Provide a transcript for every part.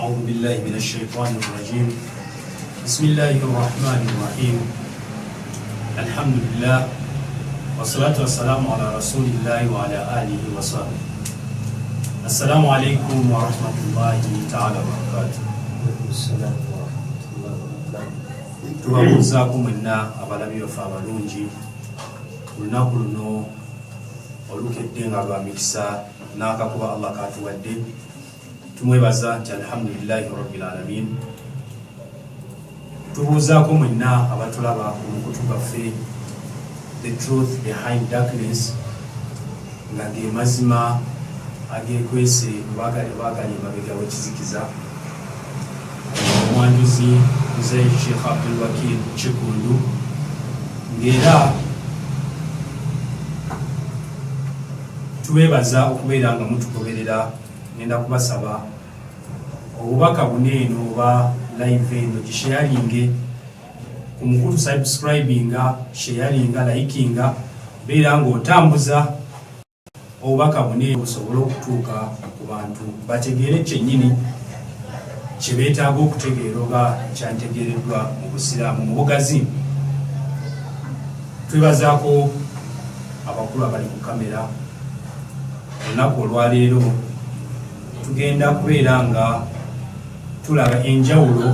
أعوذ بالله من الشيطان الرجيم بسم الله الرحمن الرحيم الحمد لله والصلاة والسلام على رسول الله وعلى آله وصحبه السلام عليكم ورحمة الله تعالى وبركاته. السلام ورحمة الله وبركاته. tubabuuzaako mwenna abalabi baffe abalungi olunaku luno olukedde nga lwa mikisa n'akakuba Allah katuwadde tumwebaza nti alhamdulillahi rabbil alamin. Tubuuzaako mwenna abatulaba ku mukutu gwaffe the truth behind darkness nga ge mazima agekwese bagali emabega w'ekizikiza. Omwanjuzi Mzee Sheikh Abdul Wakil Chikundu ng'era tubeebaza okubeera nga mutugoberera. Ngenda kubasaba obubaka buneeno oba live eno gisharinge ku mukutu, subscribinga, sharinga, likinga, beera ng'otambuza obubaka buneeno busobole okutuuka ku bantu bategeere kyennyini kye beetaaga okutegeera oba kyantegeereddwa mu busiraamu mu bugazi. Twebazaako abakulu abali ku kamera. Olunaku olwaleero tugenda kubeera nga tulaba enjawulo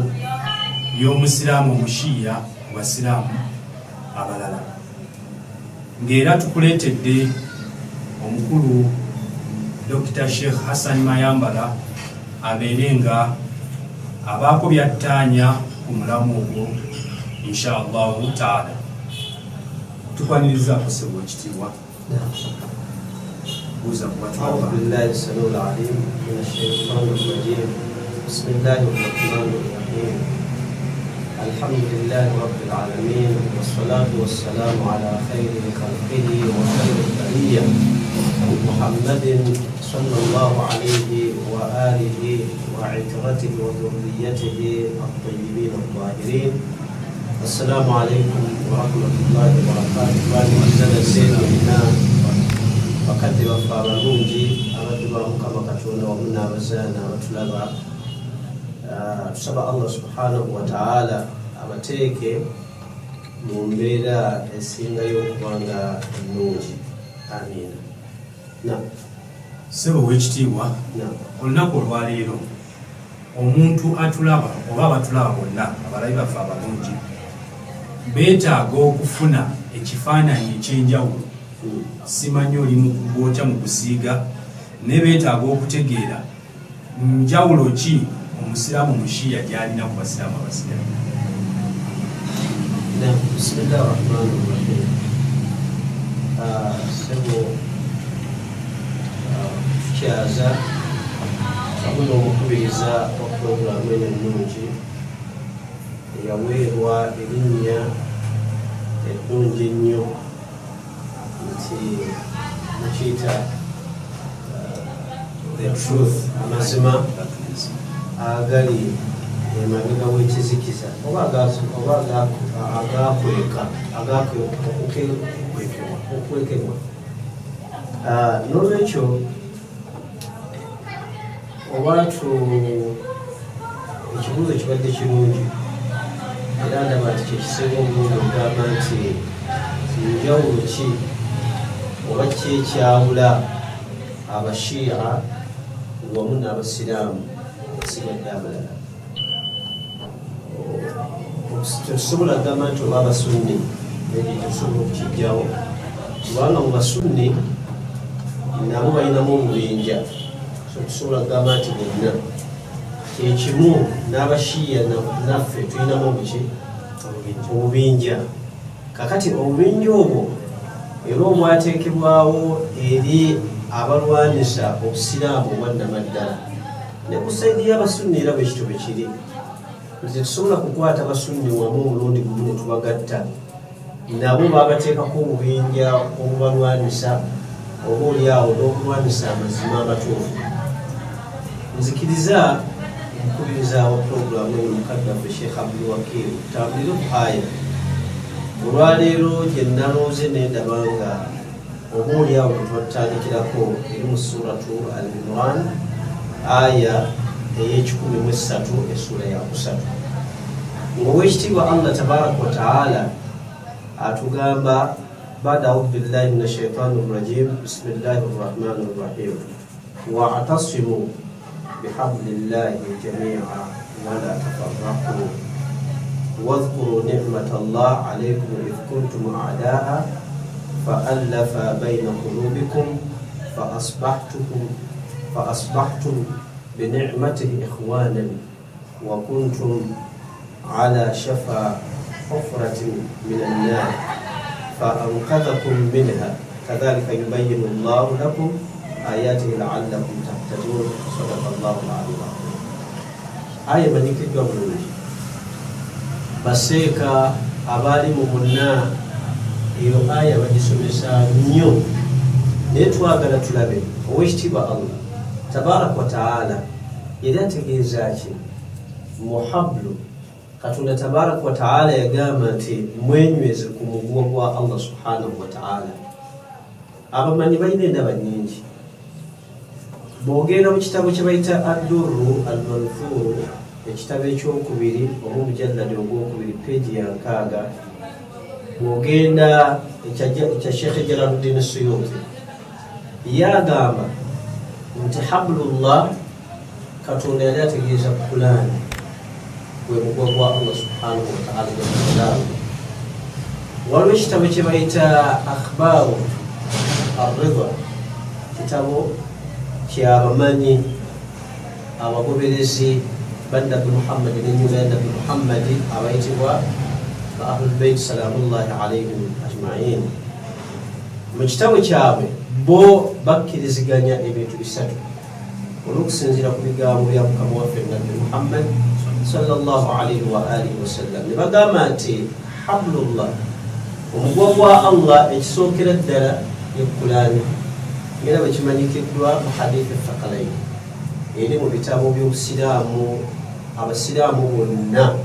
y'omusiraamu omushiya ku basiraamu abalala, ng'era tukuleetedde omukulu Dr. Sheikh Hassan Mayambala abeere nga abaako byattaanya ku mulamu ogwo insha Allahu taala. Tukwanirizaako ssebo ekitiibwa. أعوذ بالله السميع العليم من الشيطان الرجيم بسم الله الرحمن الرحيم الحمد لله رب العالمين والصلاة والسلام على خير خلقه وخير البرية محمد صلى الله عليه وآله وعترته وذريته الطيبين الطاهرين. السلام عليكم ورحمة الله وبركاته. وعلى سيدنا bakadde baffe abalungi abadde ba Mukama Katonda wamu n'abazaana abatulaba, tusaba Allah subhanahu wa ta'ala abateeke mu mbeera esingayo okubanga ennungi. Amiina. Ssebo w'ekitiibwa, olunaku olwaleero omuntu atulaba oba abatulaba bonna abalabi baffe abalungi beetaaga okufuna ekifaananyi ekyenjawulo. Simanyi oli mu kugoota mu kusiiga, ne beetaaga okutegeera njawulo ki omusiraamu omushiya gy'alina ku basiraamu abasiraamu. Bismillah ar-Rahman ar-Rahim. Sebo tukyaza wamu n'omukubiriza wa puroguramu eno ennungi eyaweerwa erinnya eddungi ennyo nti nakiyita the truth, amazima agali emabega w'ekizikiza oba okwekebwa. N'olwekyo obwatu ekibuuzo kibadde kirungi era ndaba nti kyekisinga obulungi okugamba nti njawulo ki oba kyekyawula abashiya wamu n'abasiraamu abasigadde abalala. Tetusobola kugamba nti oba abasunni ekyo tetusobola okukijjawo kubanga mu basunni nabo balinamu obubinja, so tusobola kugamba nti bonna kyekimu n'abashiya naffe tulinamu obubinja. Kakati obubinja obwo era obwateekebwawo eri abalwanisa obusiraamu obwannamaddala ne ku sayidi y'abasunni era bwekityo bwe kiri. Tetusobola kukwata abasunni wamu omulundi gumu ne tubagatta, nabo babateekako obubinja obubalwanisa oba oliawo n'okulwanisa amazima amatuufu. Nzikiriza omukubiriza wa puroguramu eyo mukaddafe Sheikh Abdul Wakil tutambulire ku aya olwaleero gye nalooze n'endaba nga oba oliawo tetwatandikirako eri mu suratu Al-Imran aya ey'ekikumi essula ya 3 ng'owekitiibwa Allah tabaraka wa taala atugamba bada audhu billahi min ashaitani rrajim bismillahi rrahmani rrahim wa'tasimu bihablillahi jami'a wala tafarraqu واذكروا نعمة الله عليكم إذ كنتم أعداء فألف بين قلوبكم فأصبحتم بنعمته إخوانا وكنتم على شفا حفرة من النار فأنقذكم منها كذلك يبين الله لكم آياته لعلكم تهتدون صدق الله العلي العظيم. آية منيكي قبل baseeka abaali mu bonna eyo aya bagisomesa nnyo naye twagala tulabe owekitiibwa Allah tabaraka wa taala yali ategeeza ki muhablu katonda tabaraka wa taala yagamba nti mwenyweze ku muguwa gwa Allah subhanahu wa taala. abamanyi balina endaba nnyingi. bw'ogenda mu kitabo kye bayita addurru almanthuru ekitabo ekyokubiri omumujalladi ogwokubiri peegi ya 6 bw'ogenda ekya Sheikh Jalaluddin Suyuti yagamba nti hablullah katonda yali ategeeza Qur'an gwe mugwa gwa Allah subhanahu wa ta'ala. waliwo ekitabo kye bayita akhbaru ar-ridha kitabo kyabamanyi abagoberezi bannabi Muhammad n'ennyumba ya Nabi Muhammad abayitibwa ba Ahlul Bayt salamullahi alayhim ajma'in. mu kitabo kyabwe bo bakkiriziganya ebintu bisatu olw'okusinziira ku bigambo bya Mukama waffe Nabi Muhammad sallallahu alayhi wa alihi wasallam. ne bagamba nti hablullah omugwa gwa Allah ekisookera ddala ye Qur'ani ngera bakimanyikiddwa mu hadithi thaqalain eri mu bitabo by'obusiraamu. abasiraamu bonna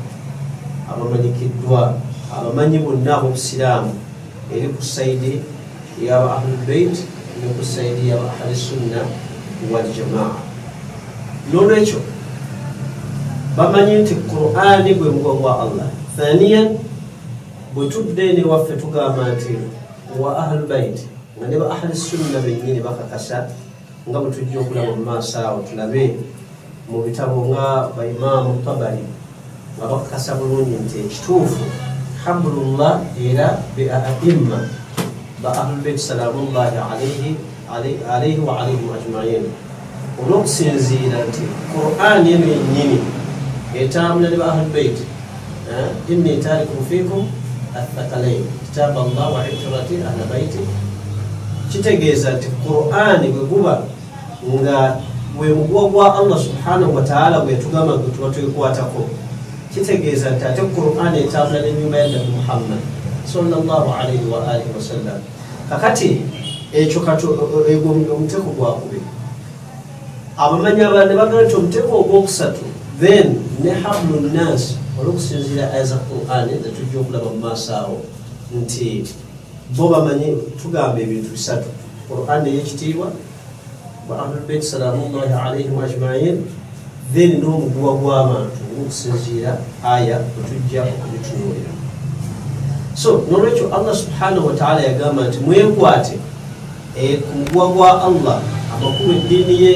abamanyikiddwa abamanyi bonna ab'obusiraamu eri ku saidi y'aba Ahlul Bayt ne ku saidi y'aba Ahli Sunna wal Jamaa. n'olwekyo bamanyi nti Qur'ani gwe mugwa gwa Allah. thaniyan bwe tudde ne waffe tugamba nti wa Ahlul Bayt nga ne ba Ahli Sunna bennyini bakakasa nga bwe tujja okulaba mu maaso awo tulabe mu bitabo nga ba Imaamu Tabari nga bakakasa bulungi nti ekituufu hablullah era bi a'imma ba Ahlul Bayt salamullahi alayhi wa alayhim ajma'in olw'okusinziira nti Qur'an eno yennyini etambula ne ba Ahlul Bayt inni taarikum fiikum athaqalain kitaaba Allah wa itrati ahli bayti. kitegeeza nti Qur'an bwe guba nga bwe mugwa gwa Allah subhanahu wa ta'ala bwe tugamba nti tuba twekwatako kitegeeza nti ate Qur'an etambula n'ennyumba ya Nabi Muhammad sallallahu alayhi wa alihi wasallam. kakati ekyo omuteko gwakubiri abamanyi abalala ne bagamba nti omuteko ogwokusatu then ne hablu nnas olw'okusinziira aya za Qur'an zetujja okulaba mu maaso awo nti bo bamanyi tugamba ebintu bisatu Qur'an ey'ekitiibwa ba Ahlul Bayt salamullahi alayhim ajma'in then n'omuguwa gw'abantu olw'okusinziira aya wetujja okubitunuulira. so n'olwekyo Allah subhanahu wa ta'ala yagamba nti mwekwate ku muguwa gwa Allah amakulu eddiini ye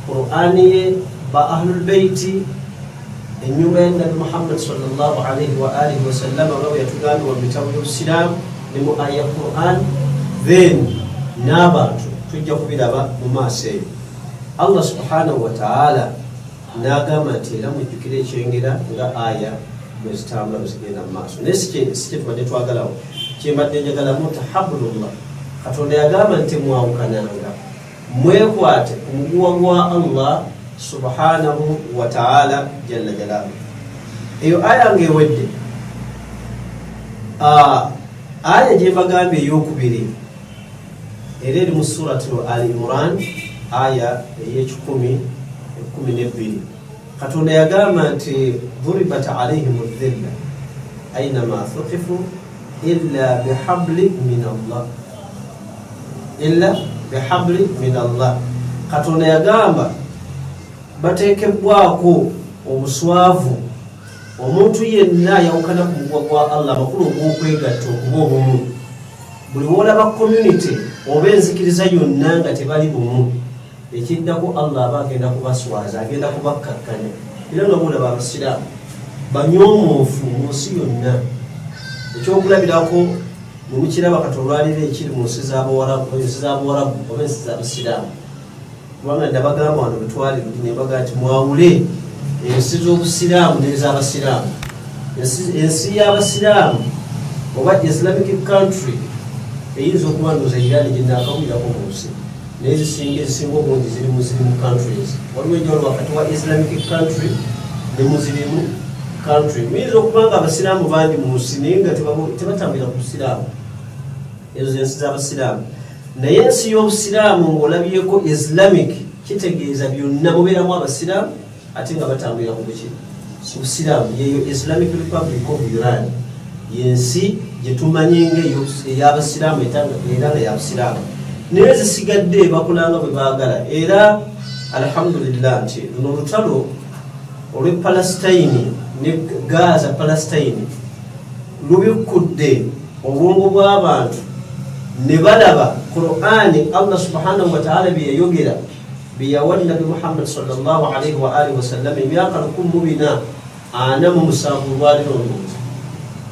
Qur'ani ye ba Ahlul Bayt ennyumba ya Nabi Muhammad sallallahu alayhi wa alihi wasallam nga bwe yatugambibwa mu bitabo by'obusiraamu ne mu aya Qur'an then n'abantu tujja kubiraba mu maaso eyo. Allah subhanahu wa ta'ala n'agamba nti era mujjukire ekyengera nga aya bwe zitambula bwe zigenda mu maaso. naye si kye tubadde twagalawo kyembadde njagalamu nti hablullah katonda yagamba nti mwawukananga mwekwate ku muguwa gwa Allah subhanahu wa ta'ala jalla jalaaluhu. eyo aya ng'ewedde aya gye mbagambye ey'okubiri era eri mu suratu Ali Imran aya ey'ekumi n'ebbiri. katonda yagamba nti duribat alayhim adh-dhilla aynama thuqifu illa bihabli min Allah. katonda yagamba bateekebwako obuswavu. Omuntu yenna yawukana ku mugwa gwa Allah amakulu ogw'okwegatta okuba obumu. Buli woolaba community oba enzikiriza yonna nga tebali bumu, ekiddako Allah aba agenda kubaswaza, agenda kubakkakkanya. Era nga boolaba abasiraamu banyoomoofu mu nsi yonna. Ekyokulabirako mumukiraba kati olwaliro ekiri mu nsi z'Abawarabu oba ensi z'Abasiraamu. Kubanga ndabagamba wano bwe twali ne mbaga nti mwawule ensi z'Obusiraamu n'ez'Abasiraamu. Ensi y'Abasiraamu oba Islamic country eyinza okuba ndooza Iran gye naakawulirako mu nsi, n'ezisinga obungi ziri mu countries. Waliwo enjawulo wakati wa Islamic country ne Muslim country. Muyinza okuba nga Abasiraamu bandi mu nsi naye nga tebatambulira ku Busiraamu, ezo zensi z'Abasiraamu. Naye ensi y'Obusiraamu ng'olabyeko Islamic kitegeeza byonna mubeeramu Abasiraamu ate nga batambulira ku Busiraamu. Yeyo Islamic Republic of Iran yensi gye tumanyi ng'ey'Abasiraamu era nga y'Abasiraamu. Naye zisigadde bakolanga bwe baagala. Era alhamdulillah nti luno olutalo olw'e Palestine ne Gaza Palestine lubikkudde obwongo bw'abantu ne balaba Qur'ani Allah subhanahu wa ta'ala bye yayogera bye yawa Nabi Muhammad sallallahu alaihi wa alihi wasallam emyaka 447 lwaliro olungi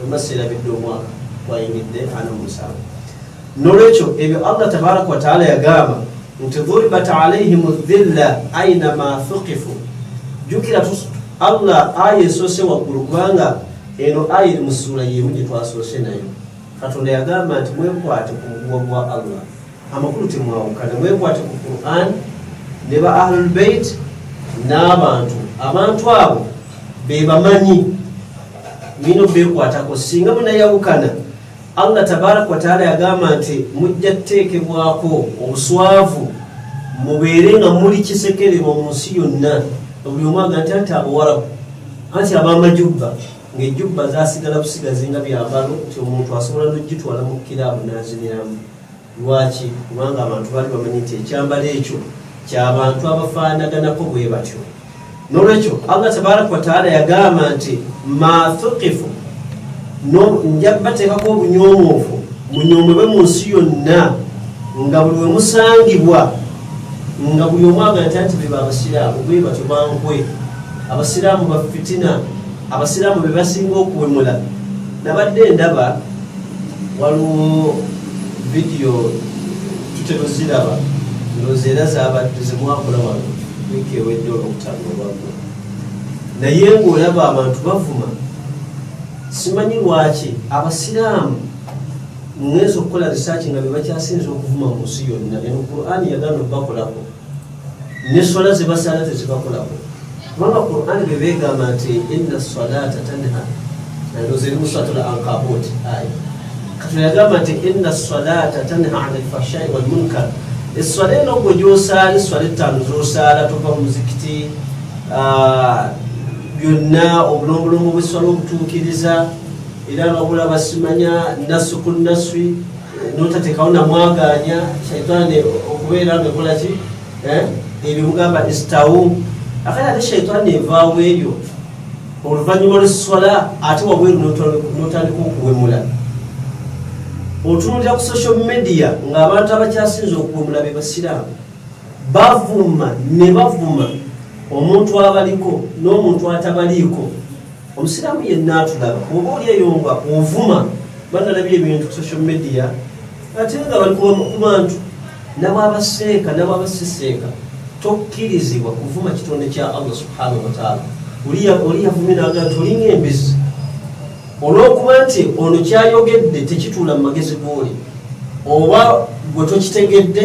emaseera bidde omwaka twayingidde 47. Nolwekyo ebyo Allah tabaraka wa ta'ala yagamba nti dhuribat alaihim dhilla aynama thuqifu. Jukira Allah aya esoose waggulu kubanga eno aya eri mu ssuula y'emu gye twasoose nayo. Katonda yagamba nti mwekwate ku muguwa gwa Allah, amakulu temwawukana, mwekwate ku Qur'an ne ba Ahlul Bayt n'abantu. Abantu abo be bamanyi mino beekwatako. Singa munayawukana, Allah tabaraka wa ta'ala yagamba nti mujja kuteekebwako obuswavu mubeere nga muli kisekererwa mu nsi yonna. Buli omu agamba nti Abawarabu, anti ab'amajubba, ng'ejjubba zaasigala busigazi nga byambalo nti omuntu asobola n'ogitwala mu kiraabu n'aziniramu. Lwaki? Kubanga abantu baali bamanyi nti ekyambalo ekyo ky'abantu abafaanaganako bwe batyo. N'olwekyo Allah tabaraka wa ta'ala yagamba nti ma thuqifu, nja bateekako obunyoomoofu munyoomebwe mu nsi yonna, nga buli we musangibwa nga buli omu agamba nti be Abasiraamu bwe batyo bankwe, Abasiraamu ba fitina, Abasiraamu be basinga okuwemula. Nabadde ndaba waliwo vidiyo tuteroziraba ndowooza era zabadde zemwakola wano wiiki ewedde olwokutaano olwagwa, naye ng'olaba abantu bavuma. Simanyi lwaki Abasiraamu mwezi okukola research nga be bakyasinza okuvuma mu nsi yonna. Eno Qur'ani yagamba okubakolako, ne swala ze basala tezibakolako. Kubanga Qur'ani be beegamba nti inna salata tanha, ndowooza eri mu suratul Ankabut aya. Katonda yagamba nti inna salata tanha anil fahshai wal munkar. Esswala eno gwe gy'osaala, esswala ettaano z'osaala tova mu muzikiti, byonna obulombolombo bw'esswala obutuukiriza, era nga bulaba simanya nasu ku naswi n'otateekawo namwagaanya shaitaani okubeera nga ekola ki ebyo mugamba istawu. Akale ate shaitaani evaawo ebyo oluvannyuma lw'esswala ate wabweru n'otandika okuwemula. Otunulira ku social media ng'abantu abakyasinza okuwemula be Basiraamu bavuma ne bavuma omuntu abaliko n'omuntu atabaliiko. Omusiraamu yenna atulaba oba oli eyongwa ovuma banalabye ebintu ku social media ate nga bali ku bantu nabo abaseeka nabo abasiseeka. Tokkirizibwa kuvuma kitonde kya Allah subhanahu wa ta'ala. Oli yavumye n'agamba nti oli ng'embizzi, olw'okuba nti ono kyayogedde tekituula mu magezi g'oli, oba gwe tokitegedde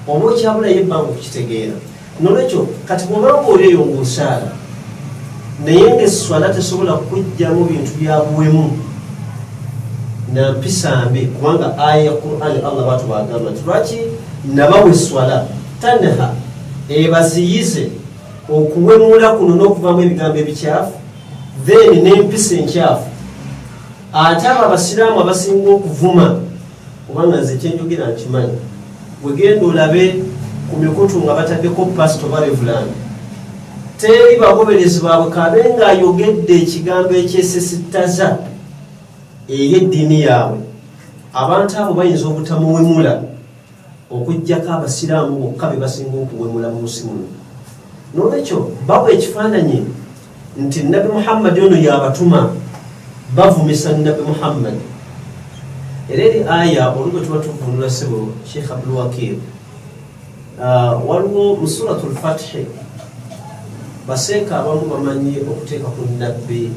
oba okyabulayo ebbanga okukitegeera. Nolwekyo kati bw'obanga oli eyo ng'osaala naye ng'esswala tesobola kujjamu bintu bya buwemu na mpisa mbi, kubanga aya ya Qur'ani Allah batu bagamba nti lwaki nabawa esswala tanha, ebaziyize okuwemula kuno n'okuvaamu ebigambo ebikyafu then n'empisa enkyafu. Ate abo Abasiraamu abasinga okuvuma, kubanga nze kyenjogera nkimanyi, wegenda olabe ku mikutu nga bataddeko pastor ba reverend, teri bagoberezi baabwe kabe ng'ayogedde ekigambo ekyesisittaza eri eddiini yaabwe, abantu abo bayinza obutamuwemula okuggyako abasiraamu bokka be basinga okuwemula mu nsi muno. N'olwekyo bawa ekifaananyi nti Nabi Muhammad ono yabatuma bavumisa Nabi Muhammad. Era eri aya olugwe tuba tuvunula sebo Sheikh Abdul Wakil waliwo mu suratul Fath baseeka abamu bamanyi okuteeka ku nabbi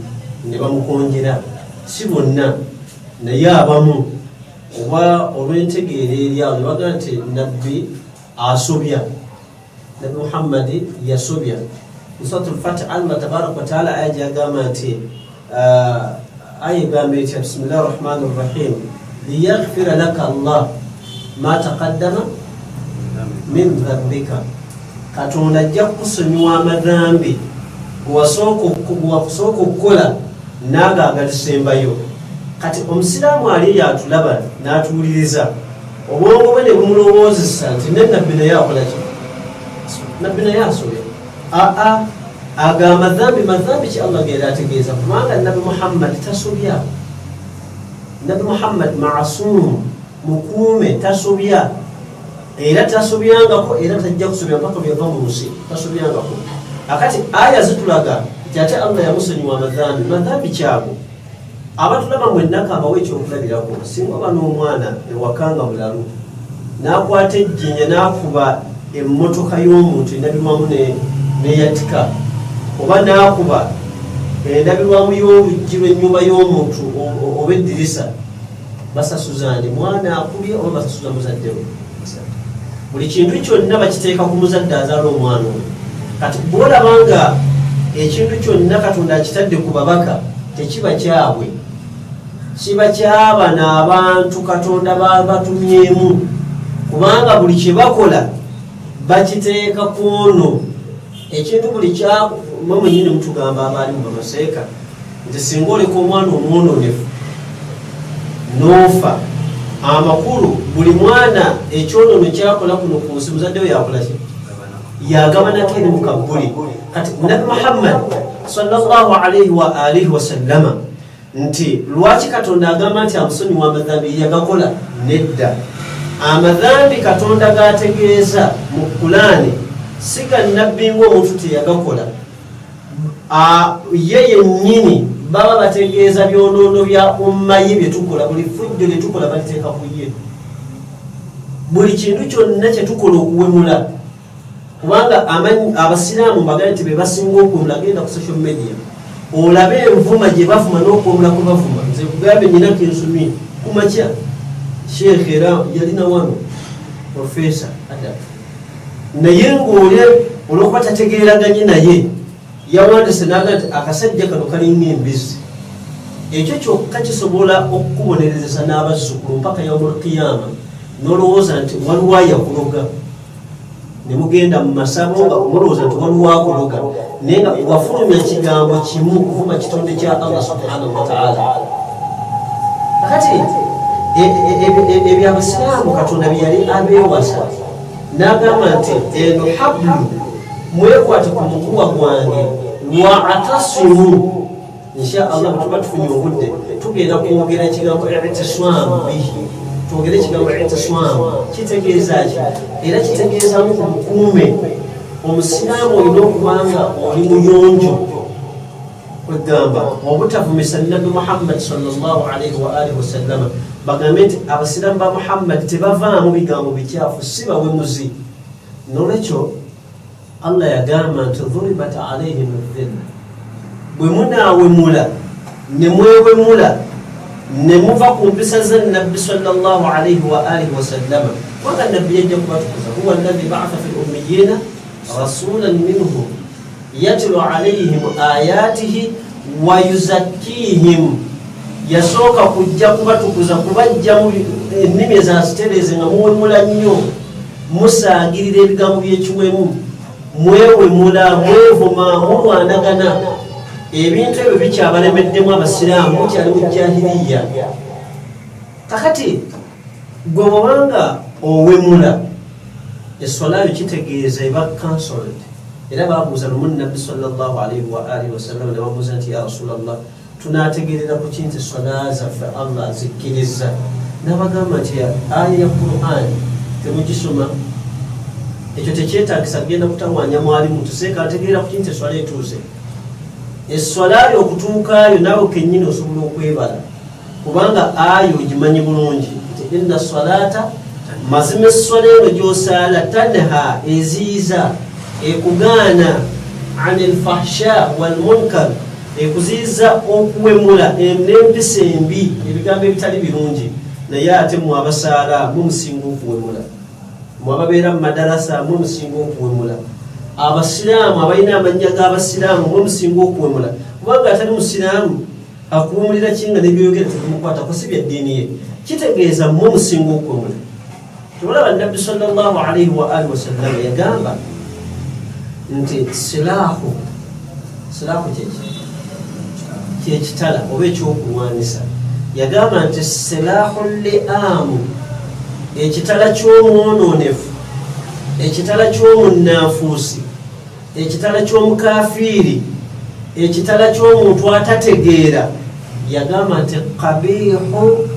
ne bamukonjera, si bonna naye abamu oba olw'entegeera eri awo ne bagamba nti nabbi asobya, Nabi Muhammad yasobya. Mu suratul Fath Allah tabaraka wa taala aya gyagamba nti aya egamba etya bismillahi rahmani rahim liyaghfira laka Allah ma taqaddama min dhanbika, Katonda ajja kukusonyiwa amadhambi gwewasooka okukola naago agalisembayo. Kati omusiraamu ali yatulaba n'atuwuliriza obwongo bwe ne bumulowoozesa nti ne nabbi naye akola ki? Nabbi naye asobya. Aga madhambi ki Allah geera ategeeza, kubanga Nabi Muhammad tasobya. Nabi Muhammad maasumu, mukuume, tasobya. Era tasobyangako, era tajja kusobya mpaka byava mu nsi, tasobyangako. Akati aya zitulaga nti ate Allah yamusonyiwa madhambi kyago. Abatulaba mwennaka abawe ekyokulabirako, singa oba n'omwana ewakanga mulalu n'akwata ejjinya n'akuba emmotoka y'omuntu endabirwamu neyatika, oba n'akuba endabirwamu y'oluggi lw'ennyumba y'omuntu oba eddirisa, basasuza ndi mwana akubye oba basasuza muzadde we. Buli kintu kyonna bakiteeka ku muzadde azaala omwana oyo. Kati bw'olabanga ekintu kyonna Katonda akitadde ku babaka tekiba kyabwe, kiba ky'abano abantu Katonda babatumyemu, kubanga buli kye bakola bakiteeka ku ono. Ekintu buli kyamwe mwennyini mutugamba abaali mu bamaseeka nti singa oleka omwana omwononefu n'ofa, amakulu buli mwana ekyonono kyakola kuno ku nsi muzadde we yakola ki? Yagabanako eri mu kabbuli. Kati Nabi Muhammad sallallahu alaihi wa alihi wasallama nti lwaki Katonda agamba nti amusonyiwa amadhambi yagakola? Nedda. Amadhambi Katonda gategeeza mu Qur'ani si ga nabbi ng'omuntu teyagakola. Ye yennyini baba bategeeza byonoono bya umma ye bye tukola, buli fujjo lye tukola baliteeka ku ye. Buli kintu kyonna kye tukola okuwemula, kubanga abasiraamu mbagala nti be basinga okuwemula. Genda ku social media olabe envuma gye bavuma n'okwomula kwe bavuma. Nze kugambe nyinako ensumi kumakya Sheikh era yalina wano Profesa Adam, naye ng'ole olwokuba tategeeraganye naye yawandise naga nti akasajja kano kalinga embizzi. Ekyo kyokka kisobola okukubonerezesa n'abazzukulu mpaka yaumul qiyama, n'olowooza nti waliwo ayakuloga ne mugenda mu masabo nga mulowooza nti waliwo akuloga, naye nga wafulumya kigambo kimu kuvuma kitonde kya Allah subhanahu wa ta'ala. Kati ebyo abasiraamu Katonda bye yali abeewasa n'agamba nti eno hablu mwekwate ku muguwa gwange wa'tasimu. Insha Allah bwe tuba tufunye obudde tugenda kwogera ekigambo i'tisam bihi, twogere ekigambo i'tisam kitegeeza ki, era kitegeezaamu ku mukuume. Omusiraamu olina okubanga oli muyonjo kwegamba obutavumisa Nabi Muhammad sallallahu alaihi wa alihi wasallama. Bagambe nti abasiraamu ba Muhammad tebavaamu bigambo bikyafu, si bawemuzi. N'olwekyo Allah yagamba nti dhuribat alaihim dhilla, bwe munaawemula ne mwewemula ne muva ku mpisa za Nabbi sallallahu alaihi wa alihi wasallama, wanga Nabbi yajja kubatukuza. Huwa alladhi ba'atha fil ummiyina rasulan minhum yatlu alaihim ayatihi wa yuzakkihim. Yasooka kujja kubatukuza, kubajja mu ennimi ezazitereze nga muwemula nnyo, musaagirira ebigambo by'ekiwemu, mwewemula, mwevuma, mulwanagana. Ebintu ebyo bikyabalemeddemu abasiraamu, mukyali mu jahiliya. Kakati gwe bwobanga owemula, esswalayo kitegeeza eba cancelled, era babuuza lumu nabbi sallallahu alaihi wa alihi wasallam ne babuuza nti ya rasulallah tunategerera ku ki nti swala zaffe Allah azikkiriza n'abagamba nti aya ya Qur'an temugisoma ekyo tekyetaagisa kugenda kutawaanya mwalimu tuseeka ategerera ku ki nti eswala etuuse eswala yo okutuukaayo naawe kennyini osobola okwebala kubanga ayo ogimanyi bulungi nti inna salata mazima eswala eno gy'osaala tanha eziiza ekugaana ani lfahsha walmunkar ekuziiza okuwemula n'empisa embi ebigambo ebitali birungi naye ate mwe abasaala mwe musinga okuwemula mwe ababeera mu madarasa mwe musinga okuwemula abasiraamu abalina amannya g'abasiraamu mwe musinga okuwemula kubanga atali musiraamu akuwumulira kinga nebyoyogera tebimukwatako si bya ddiini ye kitegeeza mwe musinga okuwemula tolaba nabbi sallallahu alaihi wa alihi wasallam yagamba nti silahu kyekitala oba ekyokulwanisa yagamba nti silahu liamu ekitala ky'omwononefu ekitala ky'omunnanfuusi ekitala ky'omukafiiri ekitala ky'omuntu atategeera yagamba nti qabihu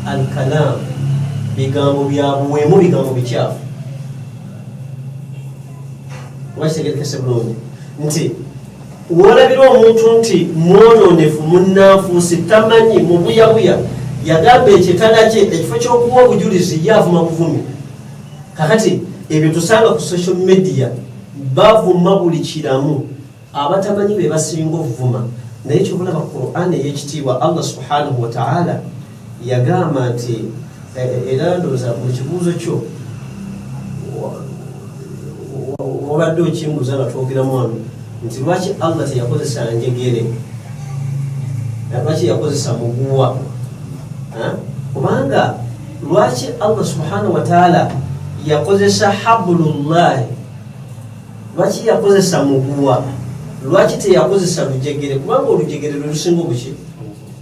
alkalaamu bigambo byabuwemu bigambo bikyafu wakitegerekese bulungi nti wolabira omuntu nti mwononefu munnanfuusi tamanyi mubuyabuya yagamba ekitala kye ekifo ky'okuwa obujulizi yavuma buvumi kakati ebyo tusanga ku social media bavuma buli kiramu abatamanyi be basinga ovuma naye kyobulaba Qur'an ey'ekitiibwa Allah subhanahu wa ta'ala yagamba nti era ndowooza mu kibuuzo kyo obadde okimbuuza nga twogeramu wano nti lwaki Allah teyakozesa njegere lwaki yakozesa muguwa kubanga lwaki Allah subhanahu wa ta'ala yakozesa hablullahi lwaki yakozesa muguwa lwaki teyakozesa lujegere kubanga olujegere lwe lusinga obuki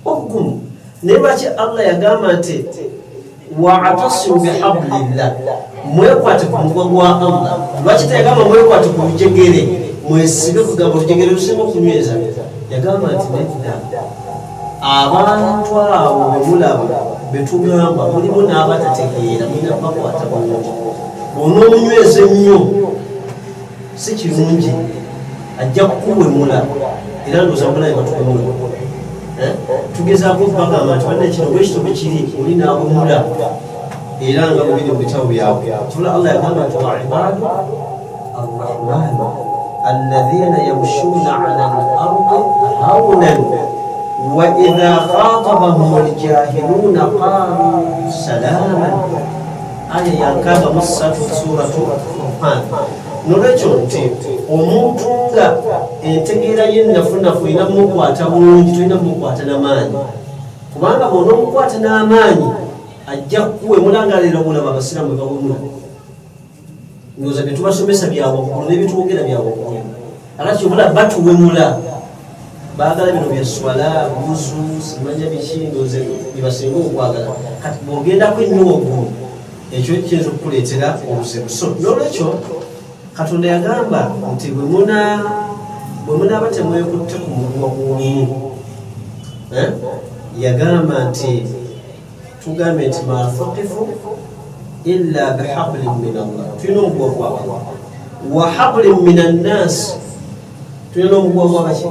obugumu naye lwaki Allah yagamba nti wa'tasimu bihablillah mwekwate ku muguwa gwa Allah lwaki teyagamba mwekwate ku lujegere mwesibe kugamba olujegere lusinga okunyweza yagamba nti nedda abantu abo bemulaba betugamba mulimu n'abatategeera mulina bakwata bulungi onoomunyweza ennyo si kirungi ajja kukuwemula era ndowooza mulabe batuwemula tugezaako okubagamba nti banna kino bwekitobe kiri oli n'abumula era nga bubiri mu bitabo byabwe kibula Allah yagamba nti wa ibadu arrahman alladhina yamshuna ala al-ardi hawnan wa idha khatabahum al-jahiluna qalu salaman aya yankaba mu suratu Furqan nolwekyo nti omuntu nga entegeera yennafunafu erina mukwata bulungi tolina mukwata n'amaanyi kubanga bona omukwata n'amaanyi ajja kuwemula nga leero bulaba abasiraamu bwe bawemula ndowooza bye tubasomesa byawaggulu nebitwogera byawaggulu aka kyobula batuwemula baagala bino bya swala buzu simanya biki ndowooza byebasinga okwagala kati bw'ogendako ennyo waggulu ekyo kiyinza okukuleetera obuzibu so n'olwekyo Katonda yagamba nti bwe munaaba temwekutte ku muguwa gw'omu yagamba nti tugambe nti ma thuqifu illa bihablin min Allah tulina omuguwa gwa Allah wa hablin min annas tulina omuguwa gw'abaki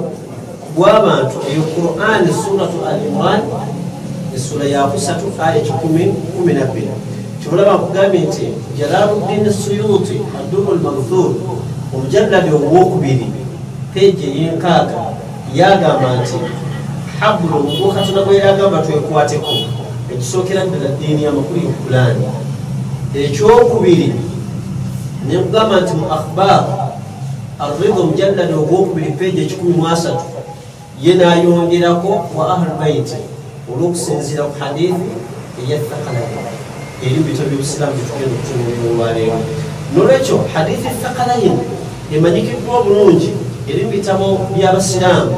gw'abantu eyo Qur'an suratu al-Imran essula ya 3 aya 10-12 kibulaba nkugambye nti Jalaluddin Suyuti Ad-Durr al-Manthur omujalladi ogwokubiri peji ey'enkaaga yagamba nti hablu omuguwa Katonda gwe yagamba twekwateko ekisookera ddala ddiini y'amakulu y'Okulaani ekyokubiri ne nkugamba nti mu akhbar Ar-Ridha omujalladi ogwokubiri peji 13 ye n'ayongerako wa ahlul baiti olw'okusinziira ku hadithi ey'Athaqalaini eri mu bitabo by'Obusiraamu byetugenda okutunuulira olwaleero n'olwekyo hadithi Thaqalaini emanyikiddwa bulungi eri mu bitabo by'Abasiraamu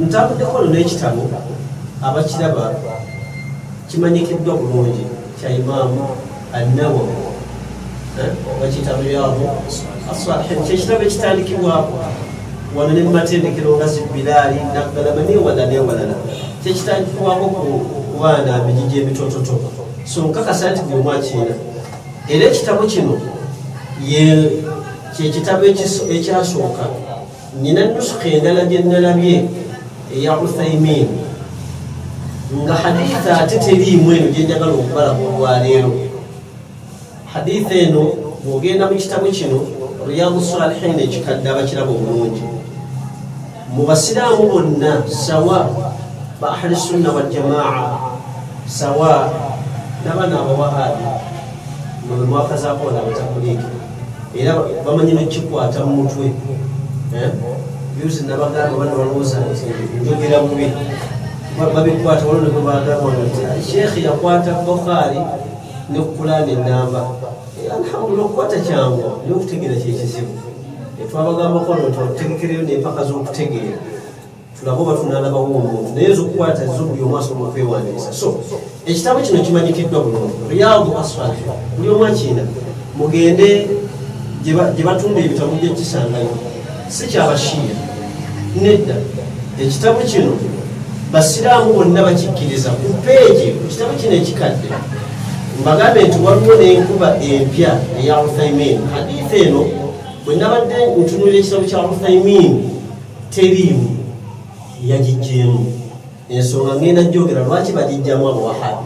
ntambuddeko no n'ekitabo abakiraba kimanyikiddwa bulungi kya Imaamu An-Nawawi bakiyita Riyadu as-Salihin kyekitabo ekitandikibwako wano ne mumatendekero nga Zibilaali Naggalama newalala kyekitandikibwako ku baana abigigi emitototo so nkakasa nti buli omwakiina era ekitabo kino kyekitabo ekyasooka nina nusuka endala gye nalabye eya Uthaymin nga haditha ate teriimu eno gye njagala okubala olwaleero haditha eno bw'ogenda mu kitabo kino Riyadu Salihin ekikadde abakiraba obulungi mu basiraamu bonna sawa ba ahli sunna wal jamaa sawa n'abaana abawahabi mu mwaka zaakona batakuliki era bamanyi nekikwata mu mutwe byuzi nabagamba bano balowooza nti njogera bubi babikwata waliwo ne bwebagamba nti sheekhi yakwata Bukhari ne Qur'ani ennamba alhamdulillah okukwata kyangu naye okutegeera kyekizibu twabagambako no tutegekereyo n'empaka z'okutegeera tulaba oba tunalabawo omuntu naye zokukwata zo buli omu asobola okwewandiisa so ekitabo kino kimanyikiddwa bulungi Riyadu as-Salihin buli omu akiina mugende gye batunda ebitabo gye kisangayo si kyabashiya nedda ekitabo kino basiraamu bonna bakikkiriza ku peegi ekitabo kino ekikadde mbagambe nti waliwo n'enkuba empya eya Uthaymin haditha eno bwe nabadde ntunulira ekitabo kya Uthaymin teriimu yagijjeemu ensonga ngenda jjogera lwaki bagijjamu abawahabi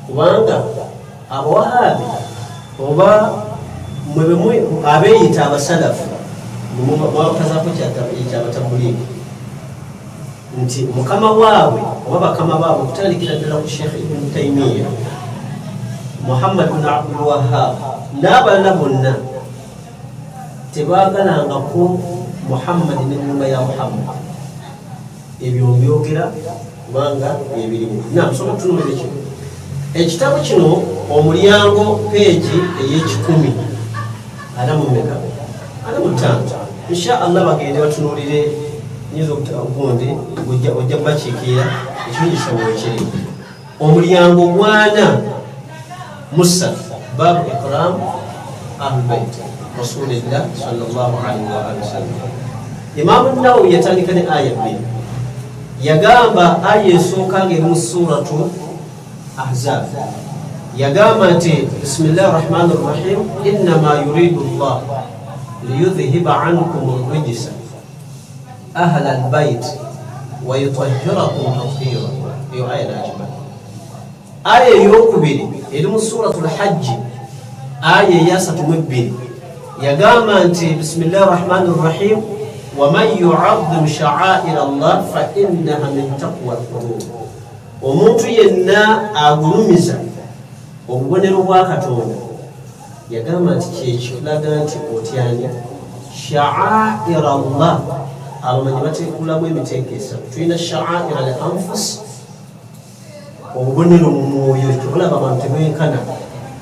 kubanga abawahabi oba mwebemwe abeeyita abasalafu mwabakazaako kyabatabuliiki nti mukama waabwe oba bakama baabwe okutandikira ddala ku Sheikh Ibn Taymiya Muhammad bin Abdul Wahhab n'abalala bonna tebaagalangako Muhammad n'ennyumba ya Muhammad ebyo mbyogera kubanga byebirimu namusoma tutunulire kino ekitabo kino omulyango peegi ey'ekikumi ana mu meka ana mu ttaano insha Allah bagende batunulire nyiza okugundi ojja kubakiikirira ekirungi kisobola ekiri omulyango gwana musa babu ikram ahlulbait rasulillah sallallahu alaihi wa sallam Imaamu Nawawi yatandika ne aya bbiri yagamba aya esooka ng'eri mu suratu Ahzab yagamba nti bismillahi rahmani rrahim innama yuridu llah liyudhhiba ankum arrijsa ahla albayt wa yutahhirakum tathira iyo aya najima aya eyokubiri eri mu suratu lhajji aya eyasatu mu ebbiri yagamba nti bismillahi rahmani rrahim ومن يعظم شعائر الله فإنها من تقوى القلوب omuntu yenna agulumiza obubonero bwa Katonda yagamba nti kyekiraga nti otyanya sha'air Allah abamanyi bateekulamu emiteekesa tulina sha'air al-anfus obubonero mu mwoyo tulaba abantu tebenkana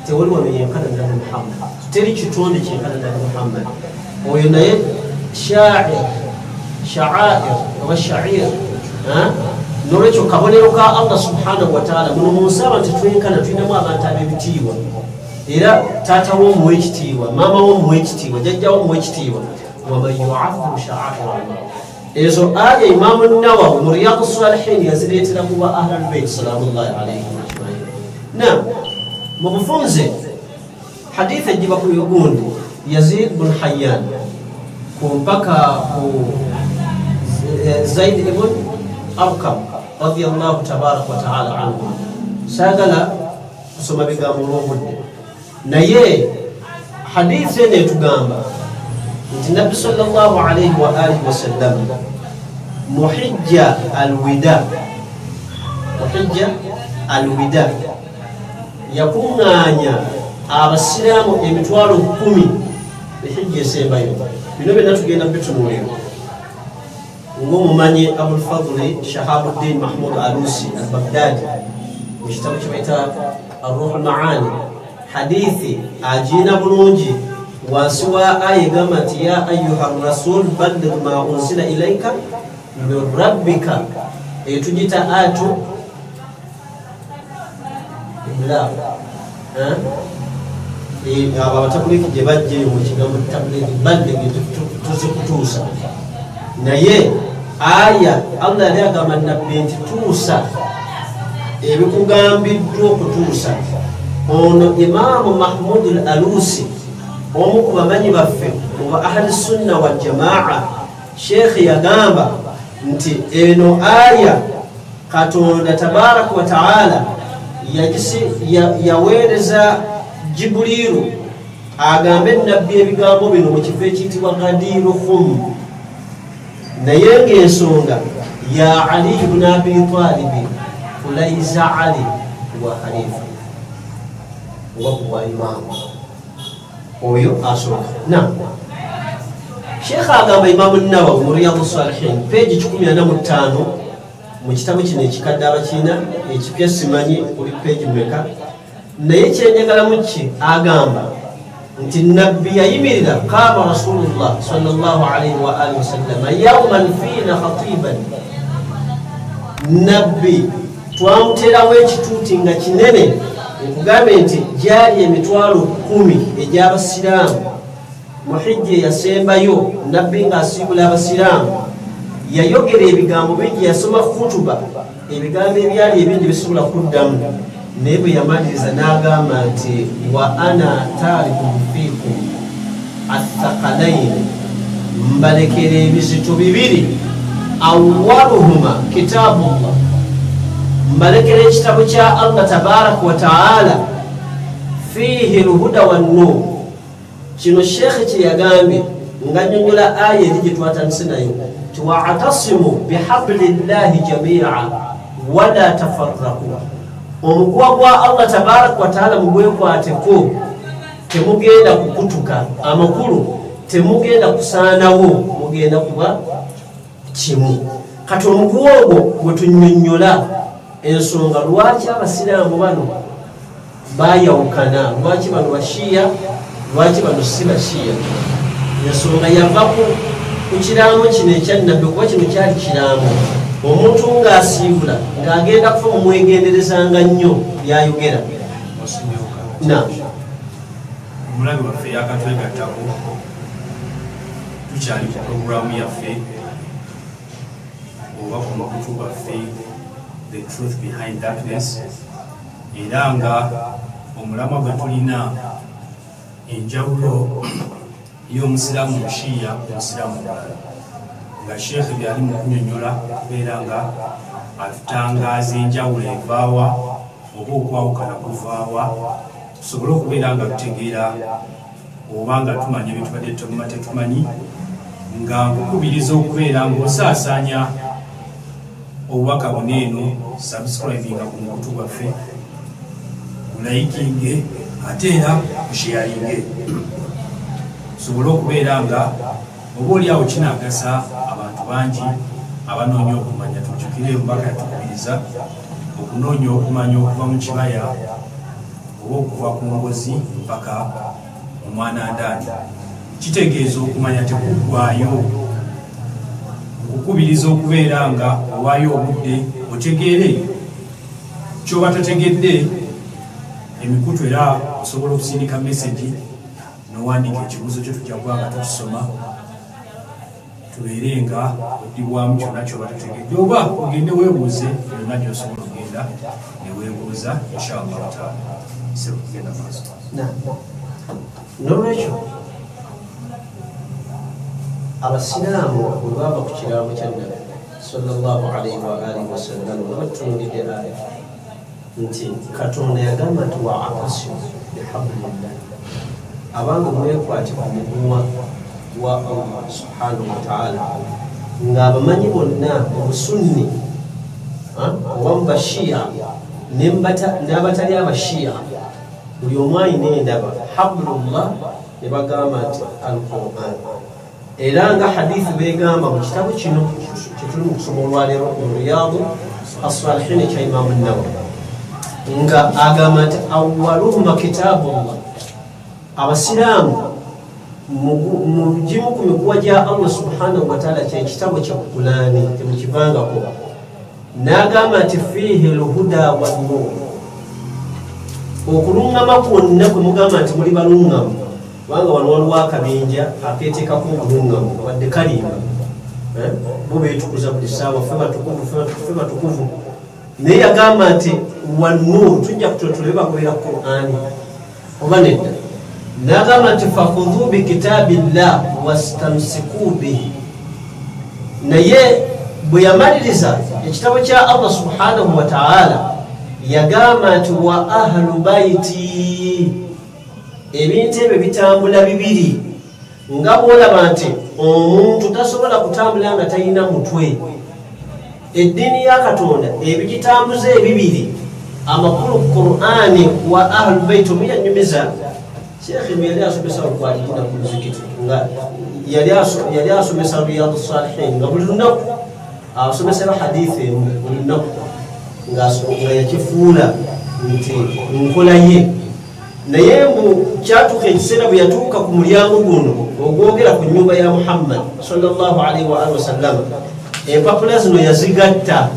tewali wano yenkana nabi Muhammad teri kitonde kyenkana nabi Muhammad oyo naye sha'air oba sha'ir nolwekyo kabonero ka Allah subhanahu wa ta'ala muno munsaba nti twenkana tulinamu abantu ab'ebitiibwa era taata w'omuwa ekitiibwa maama w'omuwa ekitiibwa jjajja w'omuwa ekitiibwa waman yu'azzimu sha'air Allah ezo aya Imaamu Nawawi mu Riyadu Salihin yazireetera kuba ahlul bayt salamullahi alayhim ajmain na mu bufunze haditha ejiba ku yugundi Yazid bin Hayyan kumpaka ku Zaid ibn Arqam radiyallahu tabaraka wa ta'ala anhu sagala kusoma bigambo n'obudde naye hadithi ene etugamba nti Nabbi sallallahu alayhi wa alihi wa sallam muhijja alwida yakuŋŋaanya abasiraamu emitwalo 10 ehijja esembayo bino byonna tugenda bitunuulira ng'omumanyi Abulfadli Shahabuddin Mahmud Alusi al-Baghdadi mu kitabo kye bayita Ar-Ruh al-Ma'ani hadithi agiina bulungi wansi wa aya egamba nti ya ayuha rasul balligh ma unzila ilayka min rabbika etugita atu iblagh abo abatabuliki gye bajje mu kigambo tabuliki baligi tuzikutuusa naye aya Allah yali agamba nabbi nti tuusa ebikugambiddwa okutuusa. Ono Imaamu Mahmud al-Alusi omu ku bamanyi baffe mu ahli sunna wal jamaa sheekhi yagamba nti eno aya Katonda tabaraka wa taala yaweereza Jibuliru agambe nabbi ebigambo bino mu kifo ekiyitibwa Gadiruhum, naye ng'ensonga ya Ali ibn Abi Talib fulaiza Ali wa khalifa wa imaamu oyo asooka. Sheikh agamba Imaamu Nawawi mu Riyadus Salihin page 145 mu kitabu kino ekikadde abakiina ekipya simanyi kuli page mmeka, naye kyenjagala mu ki agamba nti nabbi yayimirira qaama Rasulullah sallallahu alayhi wa alihi wasallam yawman fiina khatiban, nabbi twamuterawo ekituuti nga kinene okugambe nti gyali emitwalo 10 egy'abasiraamu mu hijja yasembayo, nabbi ng'asiibula abasiraamu yayogera ebigambo bingi, yasoma khutuba ebigambo ebyali ebindi bisobola kuddamu, naye bwe yamaliriza n'agamba nti wa ana taarikum fiikum athaqalaini, mbalekera ebizito bibiri, awwaluhuma kitaabullah, mbalekera ekitabo kya Allah tabaraka wa taala, fiihi lhuda wannuur. Kino sheekhe kye yagambye ng'annyonnyola aya eri gye twatandise nayo ti wa'tasimu bihablillahi jamii'a wala tafarraqu, omuguwa gwa Allah tabaraka wa taala mugwekwateko, temugenda kukutuka amakulu, temugenda kusaanawo, mugenda kuba kimu. Kati omuguwa ogwo gwe tunnyonnyola ensonga lwaki abasiraamu bano bayawukana, lwaki bano bashiya, lwaki bano si bashiya. Ensonga yava ku kiraamo kino ekyannabbi, kuba kino kyali kiraamo. Omuntu ng'asiibula ng'agenda kufa mumwegenderezanga nnyo byayogera. Omulabi waffe yakatwegattako, tukyali ku puroguramu yaffe oba ku makutu gaffe The Truth Behind Darkness, era nga omulamwa gwe tulina enjawulo y'omusiraamu mushiya omusiraamu mulala, nga sheekhe byali mu kunnyonnyola kubeera nga atutangaaza enjawulo evaawa oba okwawukana kuvaawa, tusobole okubeera nga tutegeera oba nga tumanya ebitubadde tuguma tetumanyi, nga nkukubiriza okubeera ng'osaasaanya obubaka buno eno, subscribinga ku mukutu gwaffe, ulayikinge ate era kusharinge, tusobole okubeera nga oba oliawo kinagasa abantu bangi abanoonya okumanya. Tujjukire omubaka yatukubiriza okunoonya okumanya okuva mu kibaya oba okuva ku ngozi mpaka omwana ndaani. Kitegeeza okumanya tekuggwaayo, okukubiriza okubeera nga owaayo obudde otegeere kyoba totegedde emikutu, era osobola okusindika message n'owandiika ekibuuzo kyo tujja kuba nga tukisoma, tubeere nga oddibwamu kyonna kyoba totegedde, oba ogende weebuuze byonna gy'osobola okugenda ne weebuuza, inshallah taala kisebe kugenda maaso. N'olwekyo abasiraamu bwe bava ku kiraamo kya nabbi sallallahu alayhi wa alihi wasallam nga batulungidde aya nti Katonda yagamba nti wa'tasimu bihablillah, abanga mwekwate ku muguwa wa Allah subhanahu wa ta'ala, ng'abamanyi bonna obusunni oba mu bashiya n'abatali abashiya, buli omu alina endaba hablullah ne bagamba nti al-Qur'an. Era nga hadithi begamba mu kitabu kino kyetuli mu kusoma olwaleero mu Riyadus Salihin ekya Imaamu Nawawi, nga agamba nti awwaluhuma kitaabullah, abasiraamu mu gimu ku mikuwa gya Allah subhanahu wa ta'ala kyekitabo kya Qur'ani temukivangako, n'agamba nti fiihi lhuda wannuur, okulungama kwonna kwe mugamba nti muli balungamu kubanga wano waliwo akabinja aketeekako obulungamu wadde kalimba bo beetukuza buli ssaawa ffe batukuvu naye yagamba nti wannuuru tujja kutotole bagobera qur'ani oba nedda nagamba nti fakhudhu bikitabillah wastamsiku bihi naye bwe yamaliriza ekitabo kya Allah subhanahu wa ta'ala yagamba nti wa ahlu baiti ebintu ebyo bitambula bibiri nga bwolaba nti omuntu tasobola kutambula nga talina mutwe eddiini ya katonda ebigitambuza ebibiri amakulu Qur'ani wa ahlu baiti omuyanyumiza Sheikh yali asomesa okwalira ku muzikiti nga yali asomesa Riyadu Salihin nga buli lunaku asomesa hadithi buli lunaku nga yakifuula nti nkola ye naye mbu kyatuuka ekiseera bwe yatuuka ku mulyango guno ogwogera ku nnyumba ya Muhammad sallallahu alaihi wa alihi wasallam empapula zino yazigatta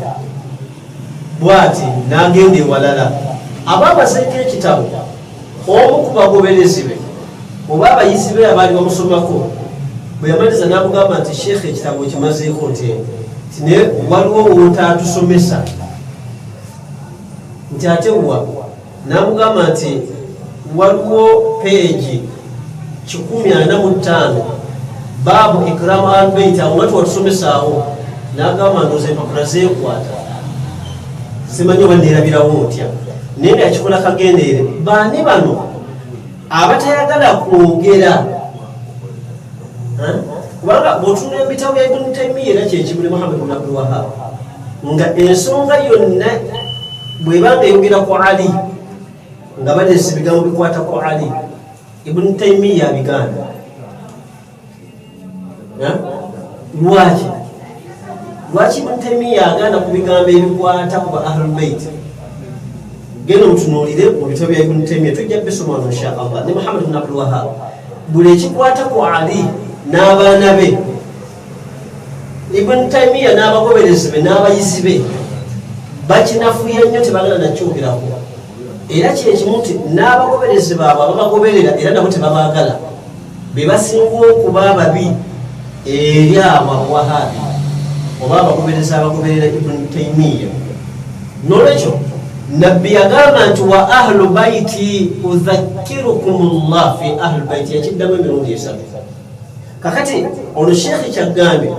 bwati n'agenda ewalala abaabazeeko ekitabo omu ku bagoberezi be oba abayizi be abaali bamusomako bwe yamaliriza n'amugamba nti sheekh ekitabo kimazeeko nti naye waliwo wotaatusomesa nti ate wa n'amugamba nti waliwo peegi 145 baabu ikramu albayt awo nga tuwatusomesaawo n'agamba ndoza empapula zeekwata simanyi oba neerabirawo ntya naye nga yakikola kagendeere baani bano abatayagala kwogera kubanga bw'otunula ebitabo bya Ibn Taymiyyah era kyekimuli Muhammad ibn Abdul Wahhab nga ensonga yonna bw'ebanga eyogera ku Ali nga baleese ebigambo bikwata ku Ali Ibn Taymiyyah abiganda lwaki Ibn Taymiyyah aganda ku bigambo ebikwata ku ba Ahlul Bayt genda mutunuulire mu bitabo bya Ibn Taymiyyah tujja bisoma wano insha Allah ne Muhammad ibn Abdul Wahhab buli ekikwata ku Ali n'abaana be Ibn Taymiyyah n'abagoberezi be n'abayizi be bakinafuya nnyo tebagala nakyogerako era kyekimu nti n'abagoberezi baabwe ababagoberera era nabo tebabaagala be basinga okuba ababi eri abo abawahabi oba abagoberezi abagoberera Ibn Taymiyyah n'olwekyo nabbi yagamba nti wa ahlu baiti udhakkirukumullah fi ahlu baiti yakiddamu emirundi 3 kakati ono sheekhi kyagambye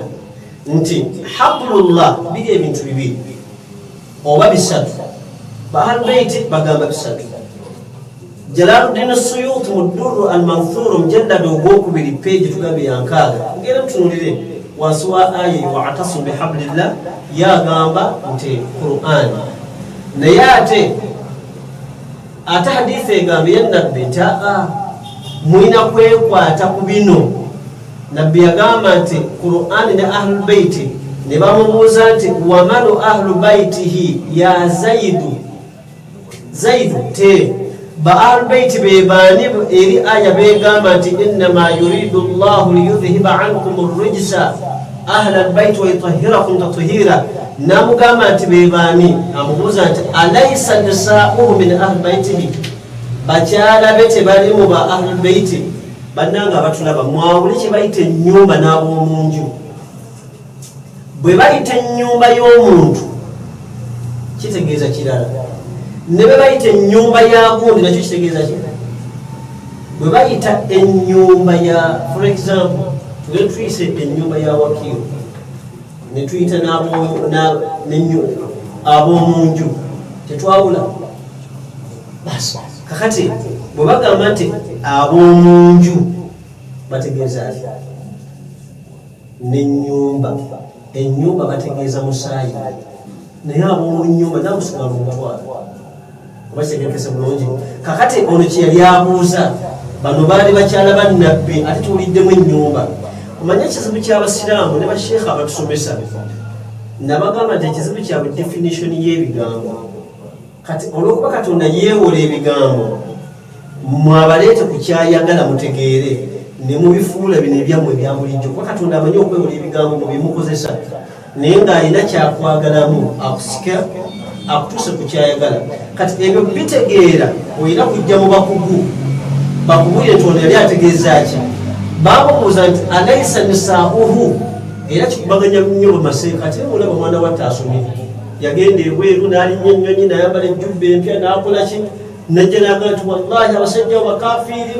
nti hablullah biri ebintu bibiri oba bisatu ba ahlu baiti bagamba bisatu Jalaluddin Suyuti mu Durru al-Manthur mujallad ogwokubiri peegi tugambe yankaaga ngera mutunulire wansi wa aya wa'tasim bihablillah yagamba nti Qur'an naye ate hadithi egambe ya nabbi nti mwina kwekwata ku bino nabbi yagamba nti Qur'an ne ahlul baiti ne bamubuuza nti wamalu ahlu baitihi ya Zaidu te ba ahlul baiti be baani eri aya begamba nti innama yuridu Allahu liyudhhiba ankum ar-rijsa ahlal baiti wa yutahhirakum tathira namugamba nti be baani amubuuza nti alaysa nisaa'uhu min ahli baitihi bakyala be tebali mu ba ahlul baiti bannanga batulaba mwawule kye bayita ennyumba n'ab'omunju bwe bayita ennyumba y'omuntu kitegeeza kirala ne bwe bayita ennyumba ya gundi nakyo kitegeeza kirala bwe bayita ennyumba ya for example tugende tuyise ennyumba ya wakiiro ne tuyita ab'omunju tetwawula basi kakati bwe bagamba nti ab'omunju bategeeza ati n'ennyumba ennyumba bategeeza musaayi naye ab'omunyumba namusigala omutwalo oba kitegeekese bulungi kakati ono kye yali abuuza bano baali bakyala bannabbi ate tuwuliddemu ennyumba omanye ekizibu ky'abasiraamu ne basheekha abatusomesa nabagamba nti ekizibu kyabwe definition y'ebigambo kati olw'okuba katonda yeewola ebigambo mwabaleete ku kyayagala mutegeere ne mubifuula bino ebyammwe ebya bulijjo kuba katonda amanyi okwewola ebigambo mu bimukozesa naye ng'alina kyakwagalamu akusika akutuse ku kyayagala kati ebyo bitegeera olina kujja mu bakugu bakubulire nti ono yali ategeeza ki bamubuuza nti alaisa nisaauhu era kikubaganya nnyo bamaseeka ate mulaba omwana watte asomye yagenda ebweru n'alinnya ennyonyi nayambala ejjubba empya n'akola ki najja nagaa nti wallahi abasajja bakafiiri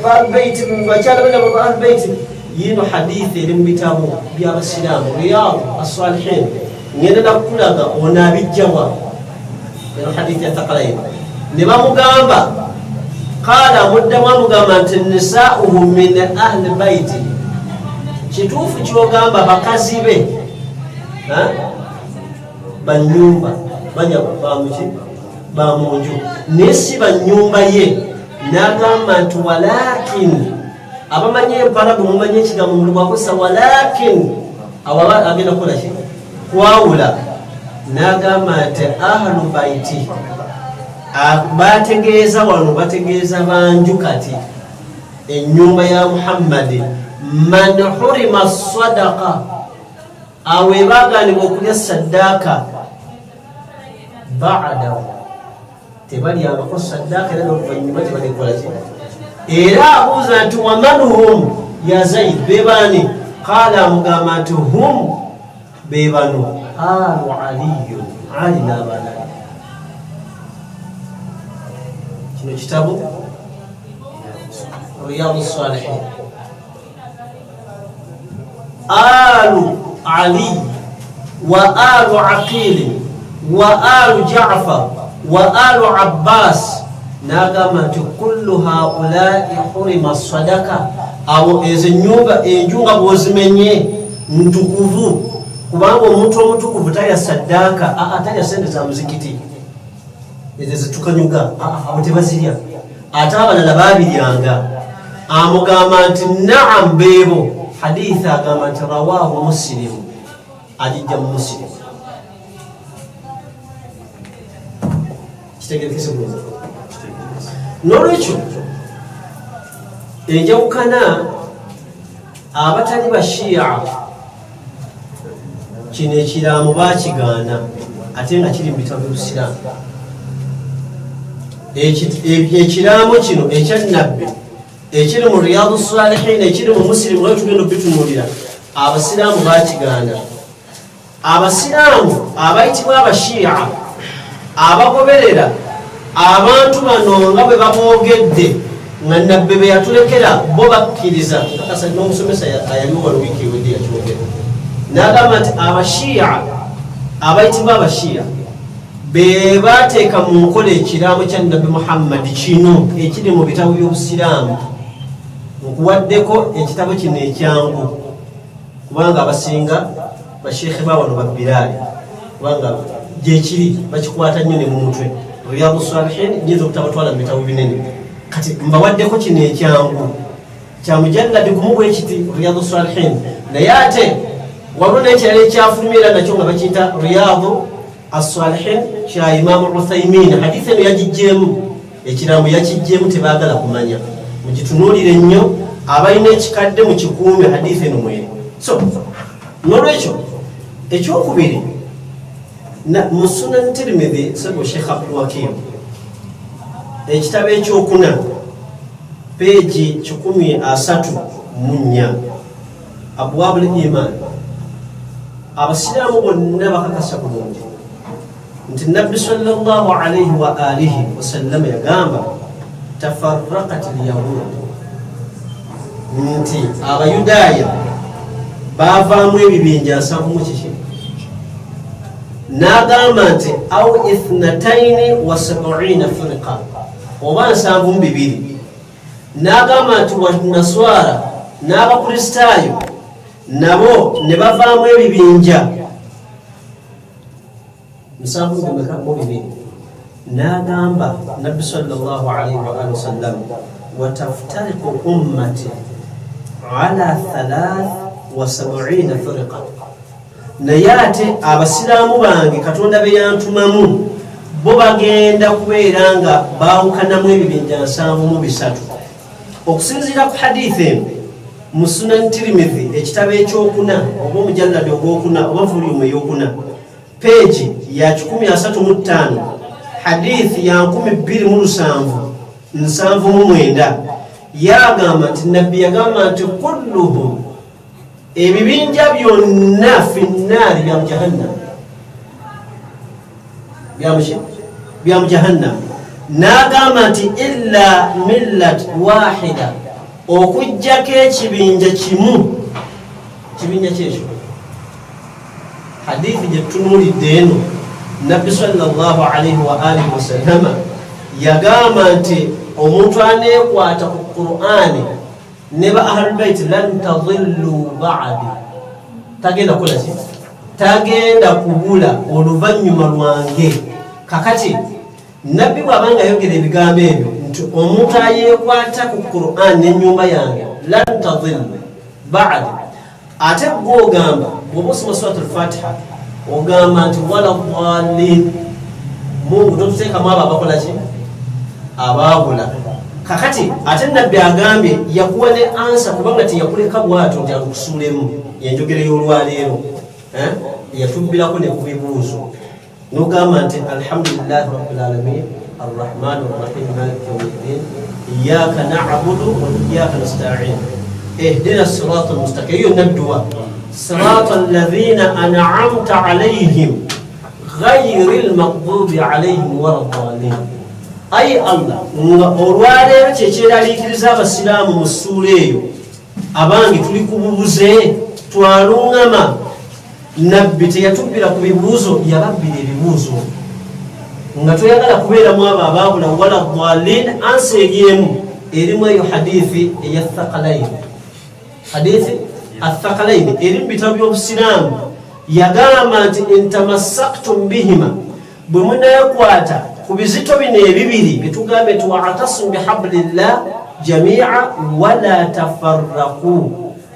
baalbeiti bakyala bana baalbeiti yino hadithi eri mu bitabo by'abasiraamu riyadu assalihin ngenda nakulaga ono abijjawa eno hadithi ya thaqalain ne bamugamba qala muddamu amugamba nti nisaauhum min ahli baiti kituufu kyogamba bakazi be banyumba bamuki bamunju naye si banyumba ye nagamba nti walakin abamanye empalabu mumanye ekigambo muli bwakozesa walakin awaba agenda kukola ki kwawula nagamba nti ahlu baiti bategeeza wano bategeeza banju kati ennyumba ya muhammadi man hurima sadaqa awe baganibwa okulya saddaaka ba'dahu tebalyangako saddaaka era n'oluvannyuma tebalikola ki era abuuza nti wamanhum ya zaid bebaani qaala amugamba nti hum bebano alu aliyu ali n'abaana kino kitabu riyadu salihin alu ali wa alu aqili wa alu ja'far wa alu abbas nagamba nti kullu haulai hurima sadaka abo ezo ennyumba enjunga bwozimenye ntukuvu kubanga omuntu omutukuvu talya saddaaka talya sente za muzikiti ezo zitukanyuga abo tebazirya ate abalala babiryanga amugamba nti naam beebo hadithi agamba nti rawahu muslimu ajijja mu muslimu kitegerekese bulungi n'olwekyo enjawukana abatali bashiya kino ekiraamu bakigaana ate nga kiri mu bitabo by'obusiraamu ekiraamu kino ekyannabbi ekiri mu riyadu salihin ekiri mu muslimu naye tugenda okubitunuulira abasiraamu bakigaana abasiraamu abayitibwa abashiya abagoberera abantu bano nga bwe baboogedde nga nabbe be yatulekera bo bakkiriza kakasa n'omusomesa ayaliwo wano wiiki ewedde yakyogera n'agamba nti abashiya abayitibwa abashiya be bateeka mu nkola ekiraamu kya nabbi muhammadi kino ekiri mu bitabo by'obusiraamu nkuwaddeko ekitabo kino ekyangu kubanga abasinga basheekhe bawano babbiraali kubanga gyekiri bakikwata nnyo ne mu mutwe riyadu salihin nyinza okutabatwala mu bitabo binene kati mbawaddeko kino ekyangu kya mujalladi gumu bwekiti riyadu salihin naye ate waliwo n'ekirala ekyafulumya era nakyo nga bakiyita riyadu assalihin kya imamu uthaimin hadithi eno yagijjeemu ekiramu yakijjeemu tebaagala kumanya mugitunuulire nnyo abalina ekikadde mu kikuume hadithi eno mweri so n'olwekyo ekyokubiri mu sunan tirmidhi sabo sheikh abdulwakim ekitabo ekyokuna peegi 134 abwabul iman abasiraamu bonna bakakasa bulungi nti nabbi sallallahu alayhi wa alihi wasallama yagamba tafarraqat alyahud nti abayudaaya baavaamu ebibinja 7 n'agamba nti au 72 firqa oba 72 n'agamba nti wanaswara n'abakristaayo nabo ne bavaamu ebibinja 72 n'agamba nabbi sallallahu alayhi wa sallam wataftariqu ummati ala 73 firqa naye ate abasiraamu bange katonda be yantumamu bo bagenda kubeera nga baawukanamu ebibinja 73 okusinziira ku hadithi eno mu sunan tirmidhi ekitabo ekyokuna oba omujalladi ogwokuna oba volumu eyokuna peegi ya 135 hadithi ya 279 yagamba nti nabbi yagamba nti kulluhum ebibinja byonna finnaari bya mujahannam n'agamba nti illa millat wahida okujjako ekibinja kimu kibinja kyekyo hadithi gyetunuulidde eno nabbi sallallahu alaihi wa alihi wasallama yagamba nti omuntu aneekwata ku qur'ani ne ba ahlulbait lan tadillu ba'di tagenda kukola ki tagenda kubula oluvannyuma lwange kakati nabbi bw'abanga ayogera ebigambo ebyo nti omuntu ayeekwata ku qur'ani n'ennyumba yange lan tadillu ba'di ate gw'ogamba bw'oba osoma suratul fatiha ogamba nti wala dhalin mungu totuteekamu abo abakola ki abaabula kakati ate nabbi agambye yakuwa ne ansa kubanga teyakuleka bwato nti alukusuulemu yenjogere y'olwaleero yatubbirako ne ku bibuuzo nogamba nti alhamdulillahi rabbil alamin arrahmani rrahim maliki yawmiddin iyyaka na'budu wa iyyaka nasta'in ihdina sirata almustaqim iyo nabduwa sirata alladhina an'amta alayhim ghayril maghdubi alayhim waladdallin ayi allah nga olwaleero kyekyeraliikiriza abasiraamu mu ssuula eyo abange tuli kububuze twaluŋŋama nabbi teyatubbira ku bibuuzo yababbira ebibuuzo nga toyagala kubeeramu abo abaabula wala dhalin ansi egyemu erimu eyo hadithi eyathakalaini hadithi athakalaini eri mu bitabo by'obusiraamu yagamba nti intamassaktum bihima bwe muneekwata ku bizito bino ebibiri bitugambe nti wa'tasimu bihablillah jamii'a wala tafarraqu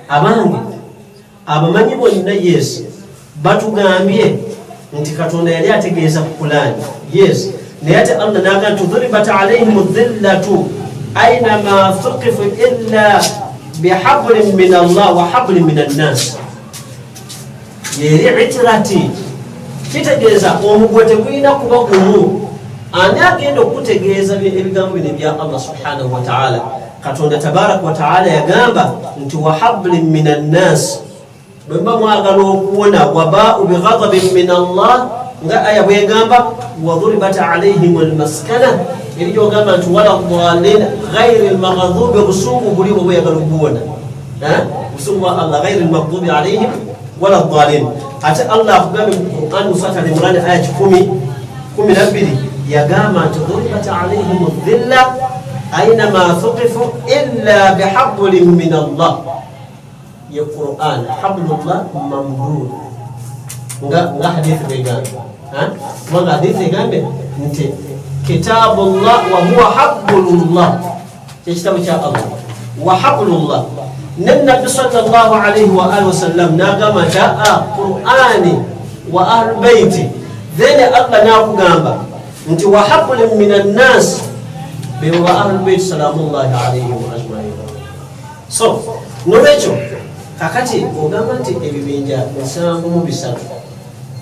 abange abamanyi bonna yesu batugambye nti katonda yali ategeeza ku pulaani yes naye ate allah naga nti dhuribat alaihim dhillatu ainama thuqifu illa bihablin min allah wa hablin min annas yeri itirati kitegeeza omugwe tegulina kuba gumu ani agenda okutegeeza ebigambo bino ebya allah subhanahu wa ta'ala katonda tabaraka wa ta'ala yagamba nti wa hablin min annas bwemba mwagala okuwona wabaau bighadabin min allah nga aya bwegamba wadhuribat alaihim almaskana eri gyogamba nti wala dhalin ghairi almaghdubi obusungu buli bwe bweyagala okuwona busungu bwa allah ghairi almaghdubi alaihim wala dhalin ate allah akugambe mu quran musata al-imran aya 12 yagamba nti dhuribat alaihim dhilla aynama thuqifu illa bihablin min allah ya Quran hablullah mamdud nga hadithi begamba nga hadithi gambe nti kitabullah wa huwa hablullah kitabu cha Allah wa hablullah nabi sallallahu alayhi wa alihi wasallam nagama jaa qur'ani wa ahlul baiti then Allah nakugamba nti wa hablun minan nas bi wa ahlul bait salamullahi alayhim ajma'in so nolecho kakati ogamba nti ebibinja 73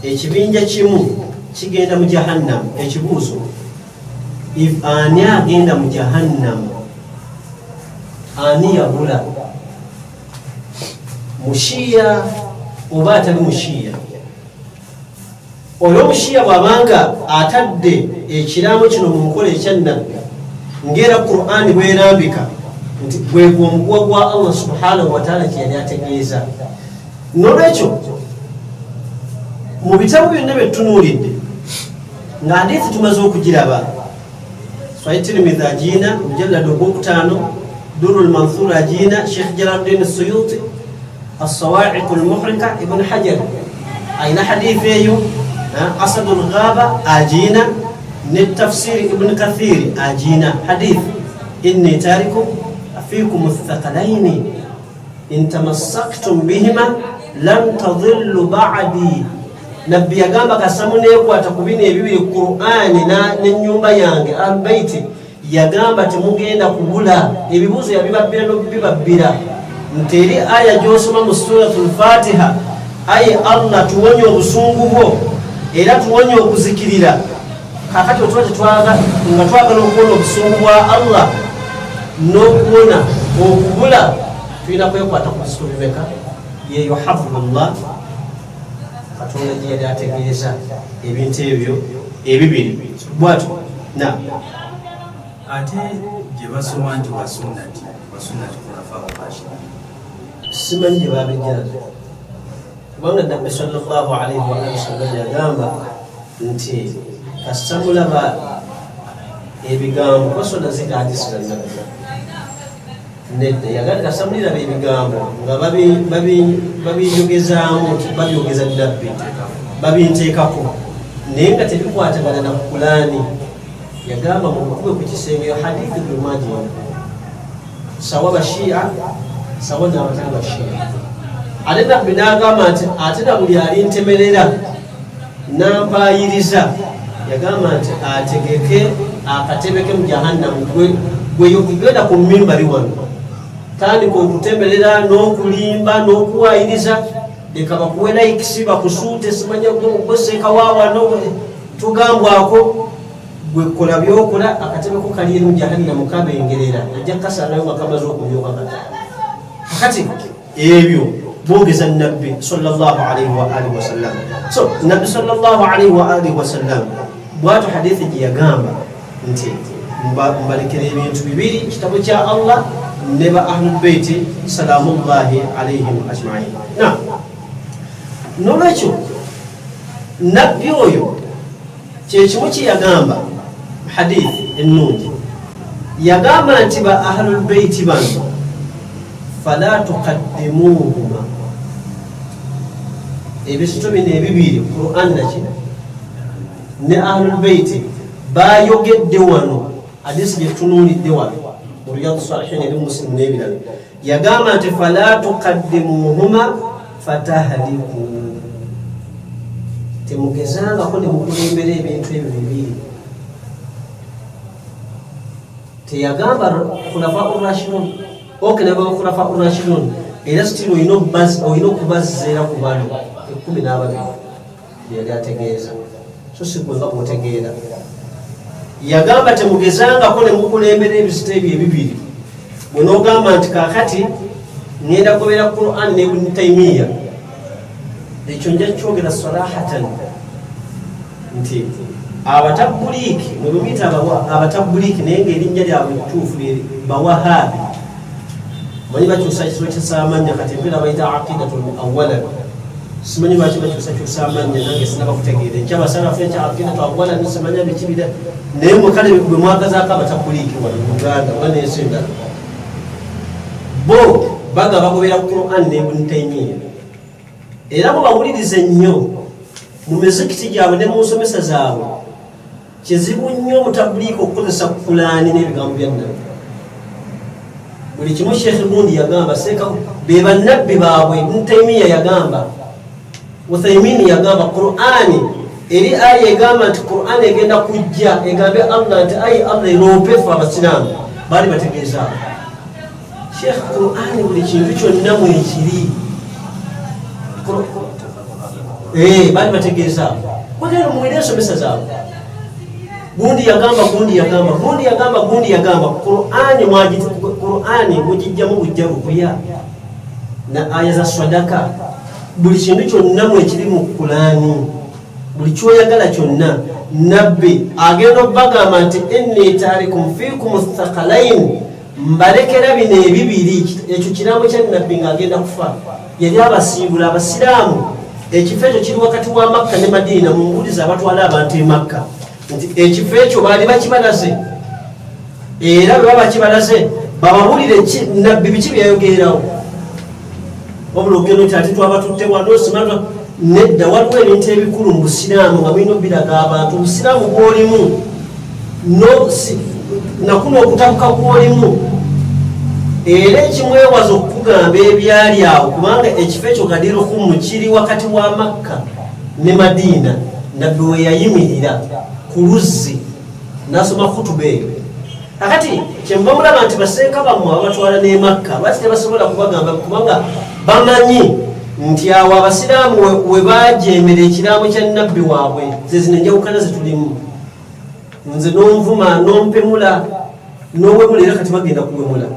ekibinja kimu kigenda mu jahannam ekibuuzo ani agenda mu jahannam ani yabula mushiya oba atali mushiya oyo mushiya bwabanga atadde ekiraamo kino mu nkola ekyannabbi ngera Qur'ani bwerambika nti bwegomuguwa gwa Allah subhanahu wa ta'ala kyeyali ategeeza nolwekyo mu bitabo byonna byetunuulidde nga hadithi tumaze okugiraba Sahih Tirmidhi agiina mujallad ogwokutaano Durrul Manthur agiina Sheikh Jalaluddin Suyuti الصواعق المحرقة ابن حجر أين حديث أيو أسد الغابة أجينا للتفسير ابن كثير أجينا حديث إني تارك فيكم الثقلين إن تمسكتم بهما لن تضلوا بعدي نبي يغامبا كسامونه kwatakubine bibiri Qur'ani na nyumba yange albayti yagamba temugenda kubula ebibuzo yabibabbira no bibabbira nteri aya josoma mu suratul Fatiha ayi Allah tuwonye obusungu bwo era tuwonye okuzikirira kakati nga twagala okubona obusungu bwa Allah n'okubona okubula tulina kwekwata ku bisiko bimeka yeyo hablullah Katonda gye yali ategeeza ebintu ebyo ebibiri bwatu na ate gye basoma nti wasunnati khulafaa rashidin simanyi gye babijjaza kubanga nabbi sallallahu alaihi wa sallam yagamba nti kasita mulaba ebigambo basoda zita hadisi za nabbi nedda yagamba kasita muliraba ebigambo nga babiyogezaamu babyogeza nabbi babinteekako naye nga tebikwatagana na Qur'ani yagamba mukube ku kisenge hadithi lumaji sawa bashia sawa n'abatali bashia ate nabbi n'agamba nti ate na buli alintemerera n'ampayiriza yagamba nti ategeke akatebe ke mu jahannamu gweyogenda ku mimbari wano tandika okutemerera n'okulimba n'okuwayiriza leka bakuwe laikisi bakusuute simanya gweseka waawano tugambwako gwekola byokola akatebe ko kali mu jahannamu kabengerera ajja kasanayo nga kamaze okumyoka kati ebyo bogeza nabbi sallallahu alaihi wa alihi wasallam so nabbi sallallahu alaihi wa alihi wasallam bwatu hadithi gye yagamba nti mbalekera ebintu bibiri kitabo kya Allah ne ba ahlul baiti salamullahi alaihim ajma'in na nolwekyo nabbi oyo kyekimu kye yagamba hadithi ennungi yagamba nti ba ahlul baiti bano fala tuqaddimuhuma ebisito bino ebibiri Qur'an naki ne ahlul baiti bayogedde wano hadisi gye tunuulidde wano mu Riyadu Salihin eri Muslim n'ebirala yagamba nti fala tuqaddimuhuma fatahliku temugezangako ne mukulembera ebintu ebyo bibiri teyagamba khulafa urashidun okenaba khulafa urashidun era stili oyina okubazeera ku bano 12 yali ategeeza so sigwenga kutegeera yagamba temugezangako ne mukulembera ebizito ebyo ebibiri bwe n'ogamba nti kakati ngenda kugobera Qur'an ne Ibn Taymiyyah ekyo nja kyogera sarahatan nti abatabuliki mwebimuyita abatabuliki naye ng'erinnya lyabwe ekituufu bawahabi manyi bakyusa kisolo kyesamanya kati mpera bayita aqidatul awwala simanyi lwaki bakyusakyusa amanya nange sinaba kutegeera ekyabasalafu ekya aqidatu awwala nisimanya bikibira naye mukale bwe mwagazaako abatabuliki wano mu Uganda waneesi endala bo baga bagobera Qur'an ne Ibn Taymiyyah era mubawulirize nnyo mu mizikiti gyabwe ne mu nsomesa zaabwe kizibu nnyo omutabuliika okukozesa Qur'ani n'ebigambo bya Nabbi buli kimu Sheikh gundi yagamba seeka be bannabbi baabwe Ibn Taymiyyah yagamba Uthaymin yagamba Qur'ani eri aya egamba nti Qur'ani egenda kujja egambe Allah nti ayi Allah eropefu abasiraamu baali bategeeza Sheikh Qur'ani buli kintu kyonna mwekiri baali bategeeza kwagera muwere ensomesa zaabwe gundi yagamba Qur'ani mugijjamu bujja rukuya na aya za sadaka buli kintu kyonna mwekiri mu Qur'ani buli kyoyagala kyonna nabbi agenda okubagamba nti inni tarikum fikum thaqalain mbalekera bino ebibiri ekyo kirambo kya nabbi ng'agenda kufa yali abasiibula abasiraamu ekifo ekyo kiri wakati wa Makka ne Madiina mu mbuulizi abatwala abantu e Makka nti ekifo ekyo baali bakibalaze era bwe baba bakibalaze bababulire nabbi biki byayogererawo wabula ogenda nti ate twaba tutte wano simanga nedda waliwo ebintu ebikulu mu busiraamu nga mulina obiraga abantu obusiraamu bw'olimu nakuno okutabuka kw'olimu era ekimwewaza okukugamba ebyali awo kubanga ekifo ekyo gadirukumu kiri wakati wa Makka ne Madiina nabbi we yayimirira ku luzzi n'asoma kutuba eyo akati kyemuba mulaba nti baseeka bammwe abatwala ne Makka lwaki tebasobola kubagamba kubanga bamanyi nti awo abasiraamu we bajeemera ekirambo kya nabbi waabwe ze zino enjawukana zetulimu nze n'onvuma n'ompemula n'owemula era kati bagenda kuwemula.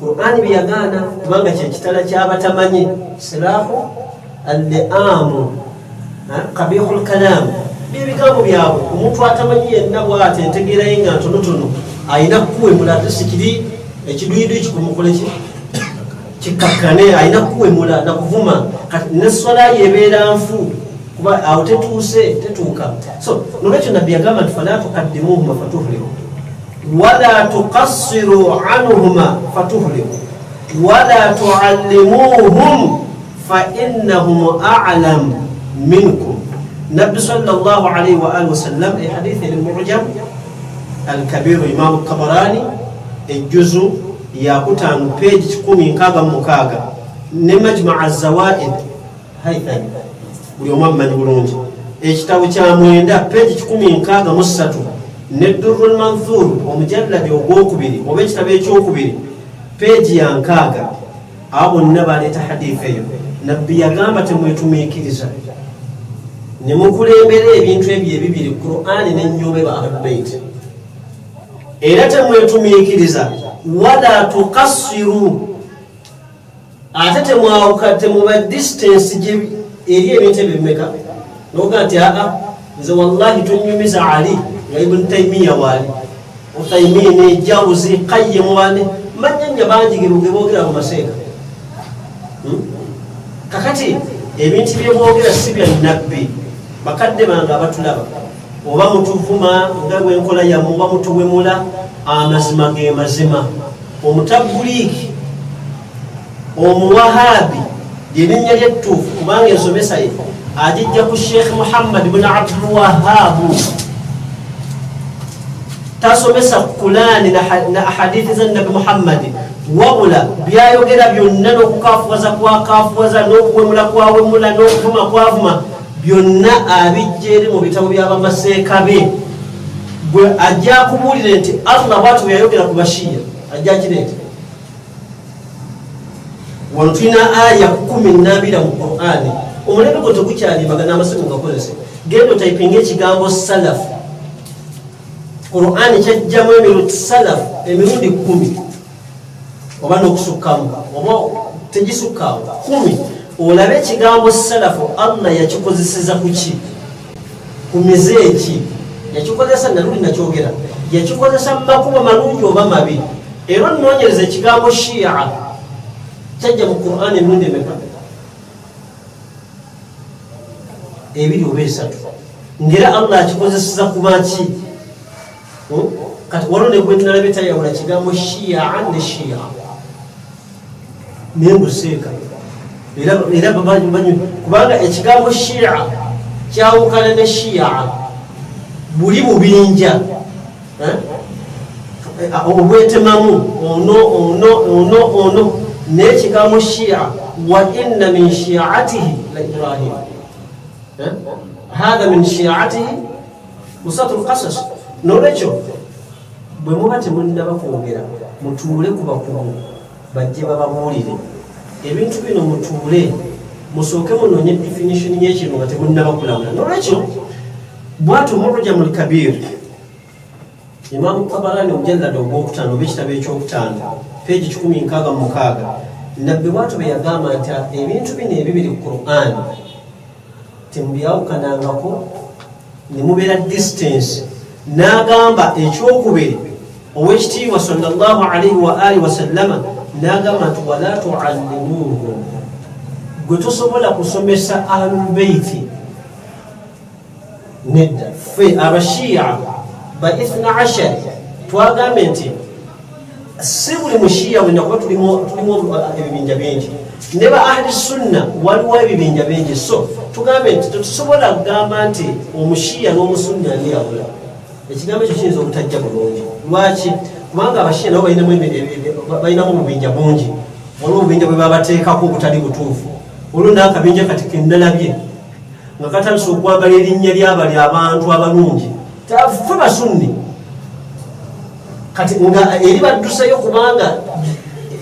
Qur'ani byagaana kubanga kyekitala ky'abatamanyi silahu al-li'amu qabihul kalam byebigambo byabwe. Omuntu atamanyi yenna bw'ate entegeera ye nga ntonotono ayina kuwemula ate sikiri ekiduyiddu ekikumukola kikakkane ayina kuwemula nakuvuma nessola yebeera nfu kuba awo tetuuka. So nolwekyo nabbi yagamba nti fala tuqaddimuhuma fatuhliku wala tuqassiru anhuma fatuhliku wala tuallimuhum fa innahum a'lam minkum. Nabbi sallallahu alayhi wa alihi wasallam hadithi al-mu'jam al-kabir imam al-Tabarani ejuzu ya kutanu page 1066 ne majma' az-zawaid haythami buli omwe amanyi bulungi ekitabo kya mwenda page 1063 ne durrul manthur omujalladi ogwokubiri oba ekitabo ekyokubiri page ya 6 abo bonna baleeta hadithi eyo. Nabbi yagamba temwetumiikiriza ne mukulembera ebintu ebyo ebibiri Qur'ani n'ennyumba ba Ahlul Bayt era temwetumiikiriza wala tuqassiru ate temuba distance eri ebintu ebimeka noga nti nze wallahi tunyumiza Ali nga Ibn Taymiya waali Uthaymin Jawzi Qayyim waali manyanya bangi gebogera mu maseeka kakati ebintu byeboogera si bya nabbi bakadde bange abatulaba oba mutuvuma nga bwenkola yamu oba mutuwemula amazima ge mazima. Omutabuliiki omuwahabi lyerinnya lyettuufu kubanga ensomesa ye agijja ku Sheikh Muhammad ibn Abdul Wahhab tasomesa Qur'ani na hadithi za Nabi Muhammad wabula byayogera byonna n'okukafuwaza kwakafuwaza n'okuwemula kwawemula n'okuvuma kwavuma byonna abijja eri mu bitabo by'abamaseeka be. Bwe ajja kubuulire nti Allah bw'ati bwe yayogera ku bashiya ajja kireete wano tulina aya 12 mu Qur'ani. Omulembe gwe tegukyalimbaga n'amasimu gakozese genda otayipinga ekigambo salaf Qur'ani kyajjamu emirundi salaf emirundi 10 oba n'okusukkamu oba tegisukkawo 10 olabe ekigambo salafu Allah yakikozeseza kuki ku mizeeki yakikozesa naluli nakyogera yakikozesa mu makubo malungi oba mabi. Era nnoonyereza ekigambo shia kyajja mu Qur'ani emirundi emeka ebiri oba esatu ngera Allah akikozeseza kubaki kati waliwo ne gwe tunalabe tayawula kigambo shia ne shia nenguseeka era kubanga ekigambo shia kyawukana ne shia buli bubinja obwetemamu ono n'ekigambo shia wa inna min shiatihi la Ibrahim hadha min shiatihi musatul qasas. Nolwekyo bwe muba temunnaba kwogera mutuule ku bakulu bajje bababuulire ebintu bino, mutuule musooke munoonye definition y'ekintu nga temunnaba kulawula. Nolwekyo bw'atyo Mu'jam al-Kabir Imam Tabarani omujalladi ogwokutaano oba ekitabo ekyokutaano peegi 1066 nabbi bw'atyo bwe yagamba nti ebintu bino ebibiri ku Qur'ani temubyawukanangako ne mubeera distance. N'agamba ekyokubiri ow'ekitiibwa sallallahu alayhi wa alihi wasallama n'agamba nti wala tuallimuhum gwe tosobola kusomesa Ahlul Bayti nedda ffe abashiya ba 12 twagambe nti si buli mushiya wena kuba tulimu ebibinja bingi ne ba ahli sunna waliwo ebibinja bingi. So tugambe nti tetusobola kugamba nti omushiya n'omusunni ani yawula. Ekigambo ekyo kiyinza obutajja bulungi. Lwaki? Kubanga abashiya nabo balinamu obubinja bungi. Waliwo obubinja bwe babateekako obutali butuufu. Olwo n'akabinja kati kendalabye nga katandise okwagala erinnya ly'abali abantu abalungi ffe basunni kati nga eri badduseyo kubanga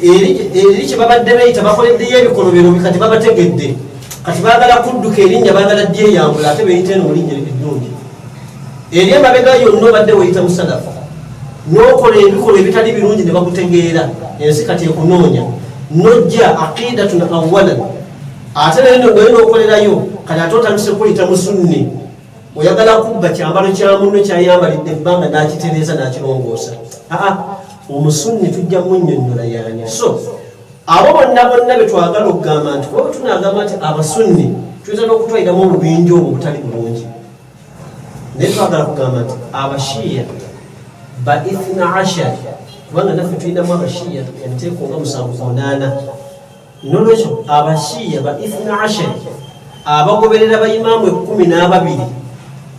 eri kye babadde beeyita bakoleddeyo ebikolobero kati babategedde kati baagala kudduka erinnya baagala dyeyambula ate beeyita eno mu linnya eddungi. eri emabega yonna obadde weyita musalafu n'okola ebikola ebitali birungi ne bakutegeera ensi kati ekunoonya nojja aqidatun awalan ate neno ngayina okolerayo kati ate otandise kweyita musunni oyagala kubba kyambalo kya munno kyayambalidde ebbanga nakitereeza nakirongoosa omusunni tujja munnyonnyola yaani so abo bonna betwagala okugamba nti kuba tunagamba nti abasunni tuyinza n'okutwaliramu obubinja obwo butali bulungi naye twagala kugamba nti abashiya ba 12 kubanga naffe tulinamu abashiya enteeko nga 78 nolwekyo abashiya ba 12 abagoberera bayimaamu 12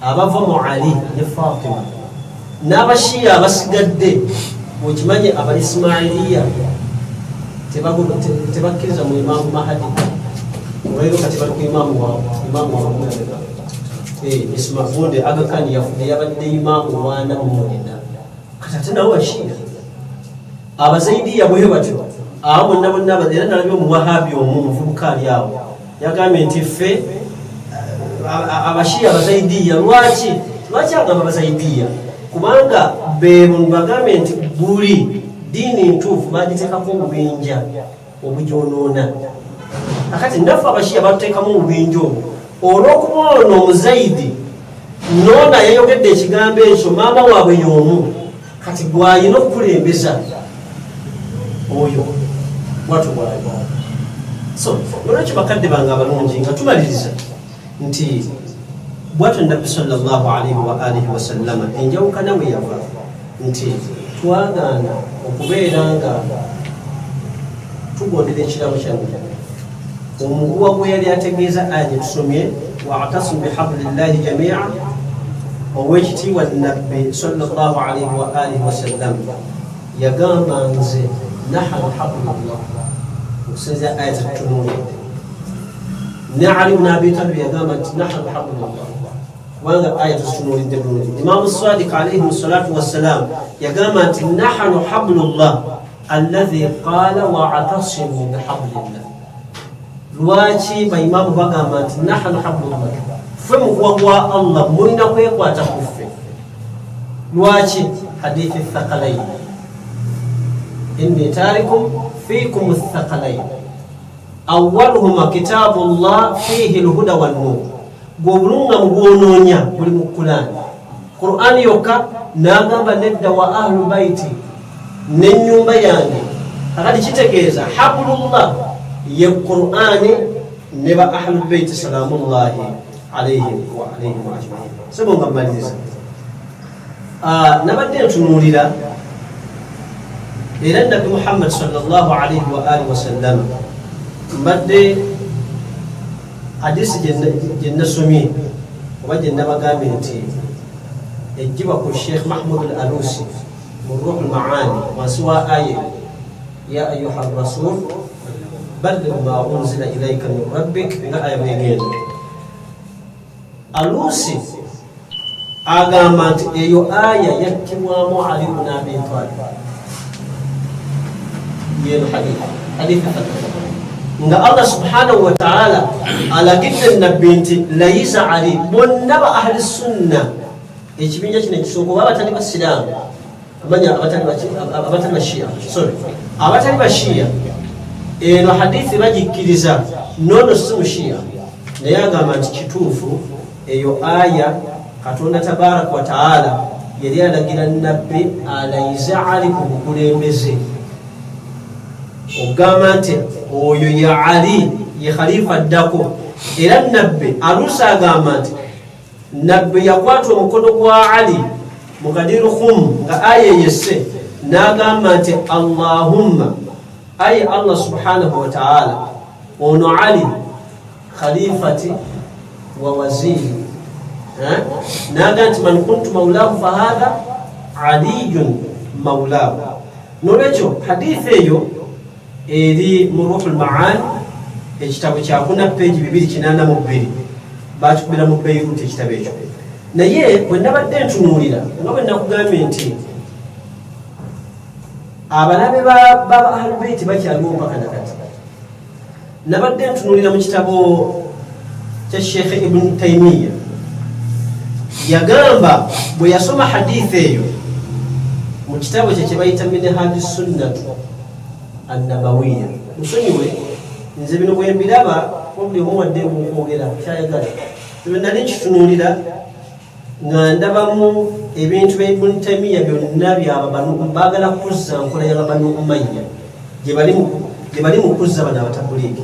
abava mu Ali ne Fatima n'abashiya abasigadde okimanyi aba Ismailiya tebakkiriza mu imaamu Mahadi olwaleero kati bali ku imaamu waabwe Ismail Aga Khan yabadde imaamu wana mumulina kati ate nabo bashiya abazaidiya bwe batyo abo bonna era nalabye omuwahabi omuvubuka ali awo yagambye nti ffe abashiya abazaidiya lwaki agamba abazaidiya kubanga bebo bagambye nti buli diini ntuufu bagiteekako obubinja obugyonoona akati naffe abashiya batuteekamu obubinja obwo olw'okuba ono omuzaidi noona yayogedde ekigambo ekyo maama waabwe y'omu kati gwayina okukulembeza oyo bwatu bwayo so olwekyo bakadde bange abalungi nga tumaliriza nti bwatu nabbi sallallahu alaihi wa alihi wasallama enjawukana we yava nti twagaana okubeera nga tugondera ekirabo kyange omuguwa gwe yali ategeeza aya tusomye wa'tasimu bihablillahi jamia ow'ekitiibwa nabbi sallallahu alaihi wa alihi wasallam yagamba nze nahnu hablullah okusinzira aya zetutunuulidde ne Ali ibn Abi Talib yagamba nti nahnu hablullah kubanga aya tuzitunuulidde bulungi Imaamu Sadiq alaihi salatu wassalam yagamba nti nahnu hablullah alladhi qala wa'tasimu bihablillah lwaki baimaamu bagamba nti nahnu hablullah ffe mukuwa gwa Allah mulina kwekwata ku ffe lwaki hadithi thaqalain inni tarikum fikum thaqalain awwaluhuma kitabullah fihi alhuda wan nur gwobulunga mugwonoonya buli mu Qur'an yokka n'agamba nedda wa ahlu baiti n'ennyumba yange akati kitegeeza hablullah ye Qur'ani ne ba ahlul bayt salamullahi alayhim wa alayhim ajma'in sebo ngamaliriza nabadde ntunuulira era nabbi Muhammad sallallahu alayhi wa alihi wasallam mbadde hadisi gye nasomye oba gye nabagambye nti ejjibwa ku Sheikh Mahmoud al-Alusi mu Ruhul Maani wansi wa aya ya ayuha rasul balligh ma unzila ilayka min rabbik nga aya bwegenda Alusi agamba nti eyo aya yakkibwamu Ali ibn Abi Talib yeno hadithi nga Allah subhanahu wa ta'ala alagidde nabbi nti layisa Ali bonna ba ahli sunna ekibinja kino ekisooka oba abatali basiraamu amanya abatali bashiya abatali bashiya eno hadithi bagikkiriza nono si mushiya naye agamba nti kituufu eyo aya Katonda tabaraka wa ta'ala yali alagira nabbi alayiza Ali ku bukulembeze ogamba nti oyo ya Ali ye khalifa addako era nabbi Alusi agamba nti nabbi yakwata omukono gwa Ali mukadiru khum nga aya yesse n'agamba nti Allahumma ay Allah subhanahu wa ta'ala ono Ali khalifati wa waziri n'agamba nti man kuntu mawlahu fahadha aliyun mawlahu nolwekyo hadithi eyo eri mu Ruhul Maani ekitabo kya 4 peegi 282 bakikubira mu Beirut ekitabo ekyo naye bwe nabadde ntunuulira nga bwe nakugambye nti abalabe ba Ahlul Bayt bakyaliwo mpaka nakati nabadde ntunuulira mu kitabo kya Sheikh Ibn Taymiyyah yagamba bwe yasoma hadithi eyo mu kitabo kye kibayita minhaji sunnatu annabawiya. Musonyiwe nze bino bwe mbiraba buli omu wadde okwogera kyayagala bwe nali nkitunuulira nga ndabamu ebintu bya Ibn Taymiyyah byonna baagala kuzza nkola ya Banu Umayya gye bali mu kuzza bano abatabuliiki.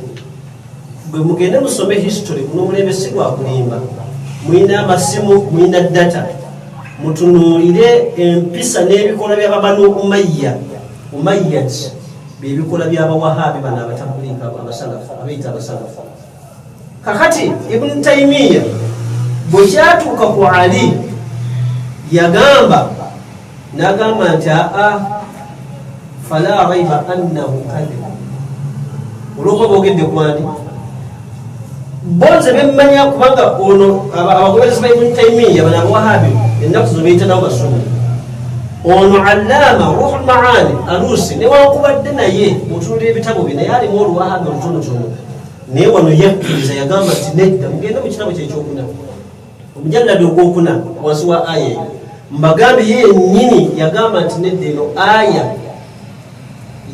Bwe mugende musome history kuno omulembesi gwa kulimba, mulina amasimu, mulina data, mutunuulire empisa n'ebikola bya Banu Umayyad byebikola by'abawahabi bano abatabuliiki abasalafu abayita abasalafu. Kakati Ibn Taymiyyah bwe kyatuuka ku Ali n'agamba nti fala raiba annahu kadhib. Olwokuba boogedde ku ani bonze bemmanya kubanga ono abagoberezi ba Ibn Taymiyyah bano abawahabi ennaku zo beyita nabo basunni. Ono Allama Ruhul Maani Alusi newankubadde naye mutunulira ebitabo bye naye alimu oluwahabi olutonotono, naye wano yakkiriza yagamba nti nedda mugende mu kitabo kyekyokuna omujalladi ogwokuna wansi wa aya eyo mbagambe ye yennyini yagamba nti nedda eno aya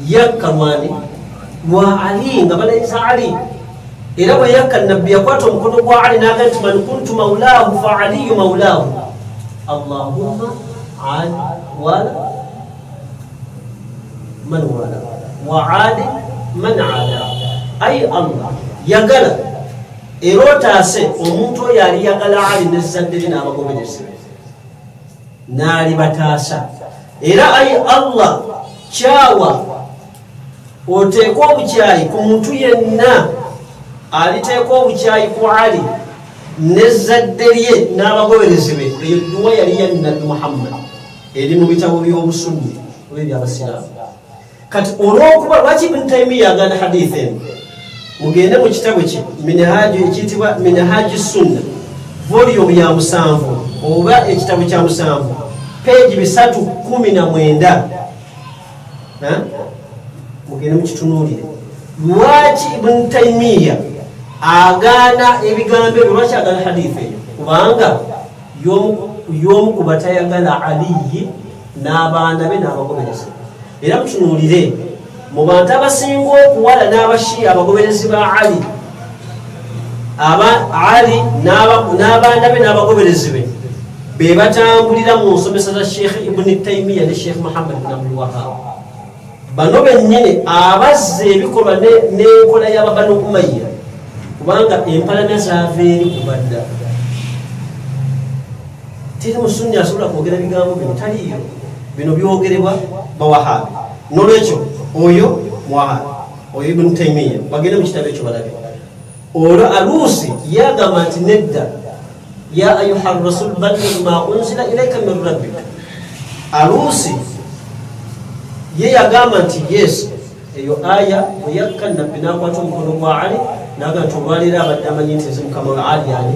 yakka lwani lwa Ali nga balayisa Ali. Era bwe yakka nabbi yakwata omukono gwa Ali n'agamba nti man kuntu maulahu fa aliyu maulahu allahumma wala man wala wa adi man ada. Ay Allah yagala era otaase omuntu oyo ali yagala Ali n'ezzadde lye n'abagoberezi n'ali bataasa. Era ayi Allah kyawa oteeka obukyayi ku muntu yenna aliteeka obukyayi ku Ali n'ezzadde lye n'abagoberezi be. Eyo dduwa yali ya Nabbi Muhammad eri mu bitabo by'obusunni oba ebyabasiraamu. Kati olw'okuba lwaki Ibn Taymiyyah agana hadithi eno, mugende mu kitabo kye ekiyitibwa Minhaji Sunna volume ya 7 oba ekitabo kya 7 peegi 319. Mugende mukitunuulire lwaki Ibn Taymiyyah agaana ebigambo ebyo, lwaki agaana hadithi eyo? Kubanga y'omu ku batayagala Aliyi n'abaana be n'abagoberezi. Era mutunuulire mu bantu abasinga okuwala n'abashiya abagoberezi ba Ali, Ali n'abaana be n'abagoberezi be batambulira mu nsomesa za Sheikh Ibn Taymiyyah ne Sheikh Muhammad bin Abdul Wahhab. Bano bennyini abazza ebikolwa n'enkola y'Abanu Umayya kubanga empalana zaava eri kubadda. Teri musunni asobola kwogera bigambo bino, taliyo. Bino byogerebwa bawahabi. Nolwekyo oyo muwahabi, oyo Ibn Taymiyyah bagende mu kitabo ekyo balabe. Olwo Alusi yagamba nti nedda, ya ayuha rasul balligh ma unzila ilayka min rabbik. Alusi ye yagamba nti yes, eyo aya bwe yakka nabbi n'akwata omukono gwa Ali n'agamba nti olwaleero abadde amanyi nti nze Mukama wa Ali ani.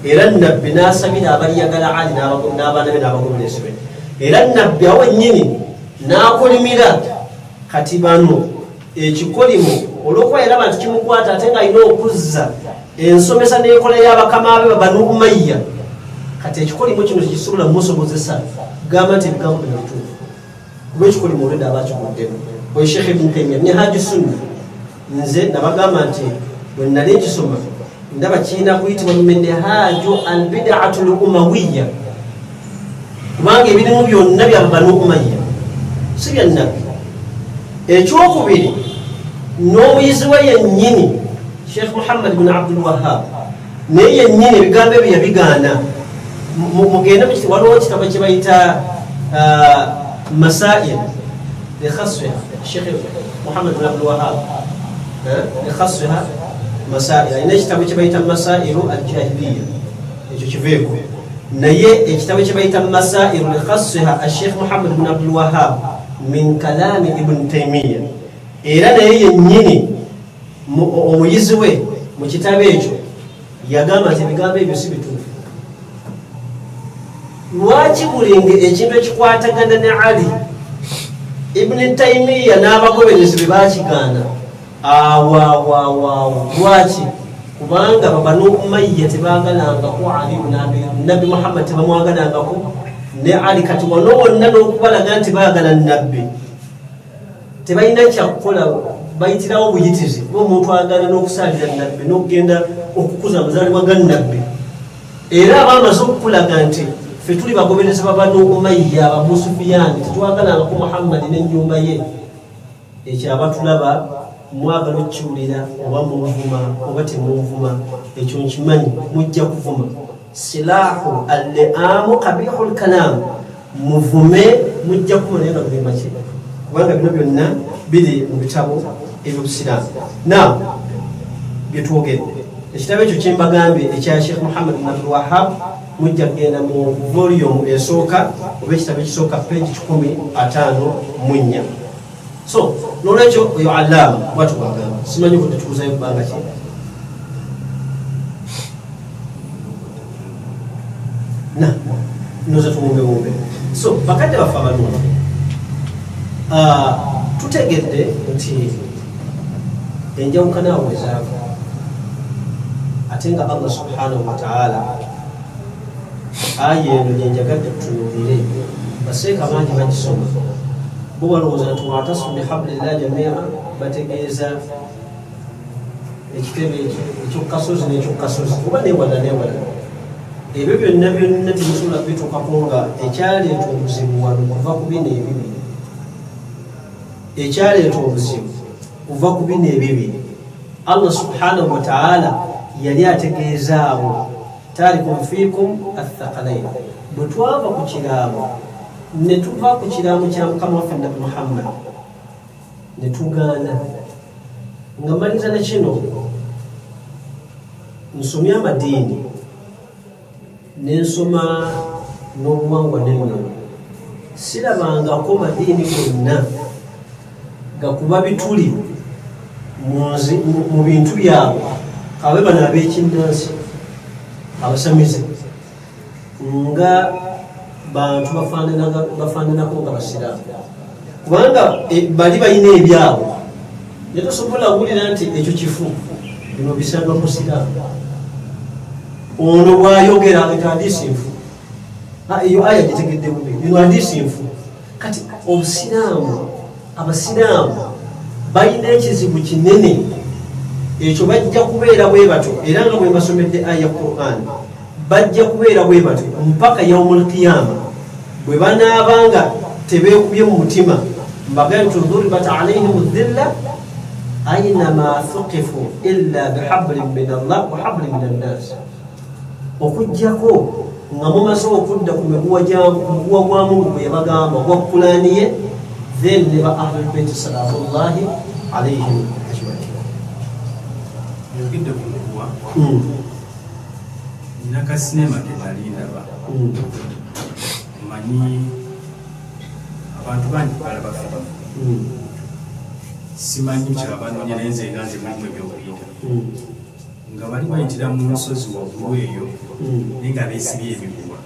Era nabbi n'asabira abaliyagala Ali n'abaana be n'abagoberezi be. Era nabbi awo nnyini n'akolimira kati bano ekikolimo olw'okuba yalaba nti kimukwata ate ng'alina okuzza ensomesa n'enkola y'abakama be Banu Umayya. Kati ekikolimo kino tekisobola musobozesa gamba nti ebigambo bino bituufu kuba ekikolimo olwedde abakiguddemu. Oyo Sheikh Ibn Taymiyyah Minhaji Sunna nze nabagamba nti bwe nali nkisoma ndaba kirina kuyitibwa Minhaju al-Bid'atu al-Umawiyya kubanga ebirimu byonna bya Banu Umayya si bya nabbi. Ekyokubiri n'omuyizi we yennyini Sheikh Muhammad bin Abdul Wahhab naye yennyini ebigambo ebyo yabigaana. Mugende waliwo kitabo kye bayita Masail likhasfiha Sheikh Muhammad bin Abdul Wahhab likhasfiha Masail, alina ekitabo kye bayita Masailu al-Jahiliyya, ekyo kiveeko. Naye ekitabo kye bayita Masailu likhasfiha Sheikh Muhammad bin Abdul Wahhab min kalami Ibn Taymiyyah. Era naye yennyini omuyizi we mu kitabo ekyo yagamba nti ebigambo ebyo si bituufu. Lwaki bulinge ekintu ekikwatagana ne Ali Ibn Taymiyyah n'abagoberezi be bakigaana? Lwaki? kubanga Banu Umayya tebagalangako Ali Nabi Muhammad tebamwagalangako ne Ali kati wano wonna n'okubalaga nti baagala nabbi tebalina kyakukola bayitirawo buyitizi omuntu agala n'okusaalira nabbi n'okugenda okukuza amazaalibwa ga nabbi era abamaze okukulaga nti ffe tuli bagoberezi ba Banu Umayya Abu Sufyan tetwagalangako Muhammad n'ennyumba ye ekyo abatulaba mwagala okukiwulira oba munvuma oba temunvuma ekyo nkimanyi mujja kuvuma silahu al-li'amu qabihul kalam muvume mujja kumanya nga bwe make kubanga bino byonna biri mu bitabo ebyobusiraamu na byetwogedde ekitabo ekyo kyembagambye ekya Sheikh Muhammad bin Abdul Wahhab mujja kugenda mu volume esooka oba ekitabo ekisooka page 54 so nolwekyo oyo Allama bwatubagamba simanyi ko tetuuzayo bbanga ki na noza tumumbewumbe so bakadde bafe abalungi tutegedde nti enjawukana awo ezaava ate nga Allah subhanahu wa ta'ala aya eno gyenjagadde kutunuulire baseeka bangi bagisoma bo balowooza nti wa'tasimu bihablillahi jamii'an bategeeza ekitebe ekyokukasozi n'ekyokukasozi oba newala ebyo byonna temusobola bituukako nga ekyaleeta obuzibu wano kuva ku bino ebibiri ekyaleeta obuzibu kuva ku bino ebibiri Allah subhanahu wa ta'ala yali ategeeza abo tarikum fiikum athaqalain bwe twava ku kiraamo ne tuva ku kiraamo kya Mukama waffe Nabi Muhammad ne tugaana nga maliza na kino nsomya amadiini nensoma n'obuwangwa n'ennono sirabangako madiini gonna gakuba bituli mu bintu byabwe kabe bano ab'ekinnansi abasamize nga bantu bafaananako nga basiraamu kubanga bali balina ebyabwe netosobola wulira nti ekyo kifu bino bisanga musiraamu ono bwayogera nga hadisi nfu eyo aya gitegedde bubi bino hadisi nfu kati obusiraamu abasiraamu balina ekizibu kinene ekyo bajja kubeera bwe bato era nga bwe basomedde aya Qur'an bajja kubeera bwe bato mpaka yaumul qiyama bwe banaabanga tebeekubye mu mutima mbagaye tuduribat alaihim dhilla aynama thuqifu illa bihablin min Allah wa hablin min annas okujjako nga mumaze okudda ku miguwa gwa Mungu bwe yabagamba gwakulaniye then ne ba ahlul bayt salamullahi alaihim ajmain yogedde ku miguwa nina kasinema ke nali ndaba manyi abantu bangi balaba firimu simanyi kyabanoonya naye nze nga nze mulimu ebyokuyiga nga bali bayitira mu nsozi waggulu eyo naye nga beesibye emiguwa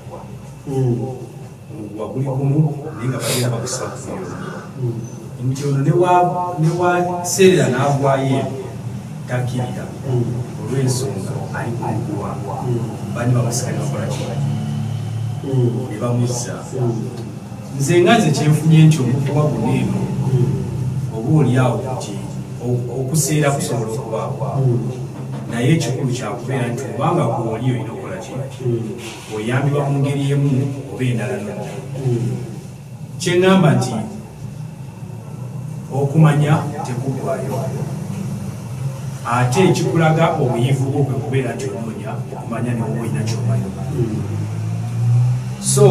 omuguwa guli gumu naye nga bagenda bagusaba ku myoyo nti ono newaseerera n'agwayo eno takkirira olw'ensonga ali ku muguwa bani bamusika nebakola kino ne bamuzza nze nga nze kyenfunye nti omuguwa guno eno oba oliawo nti okuseera kusobola okubaawo naye ekikulu kyakubeera nti obanga gwoli olina okukola ki oyambibwa mu ngeri emu oba endala nonna kyeŋŋamba nti okumanya tekuggwayo ate ekikulaga obuyivu bwo kwe kubeera nti onoonya okumanya ne woba olina kyomanya so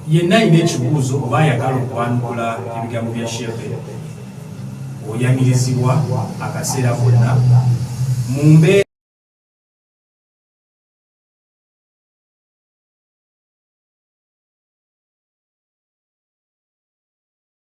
yenna alina ekibuuzo oba ayagala okwanukula ebigambo bya sheekhe oyanirizibwa akaseera konna mu mbeera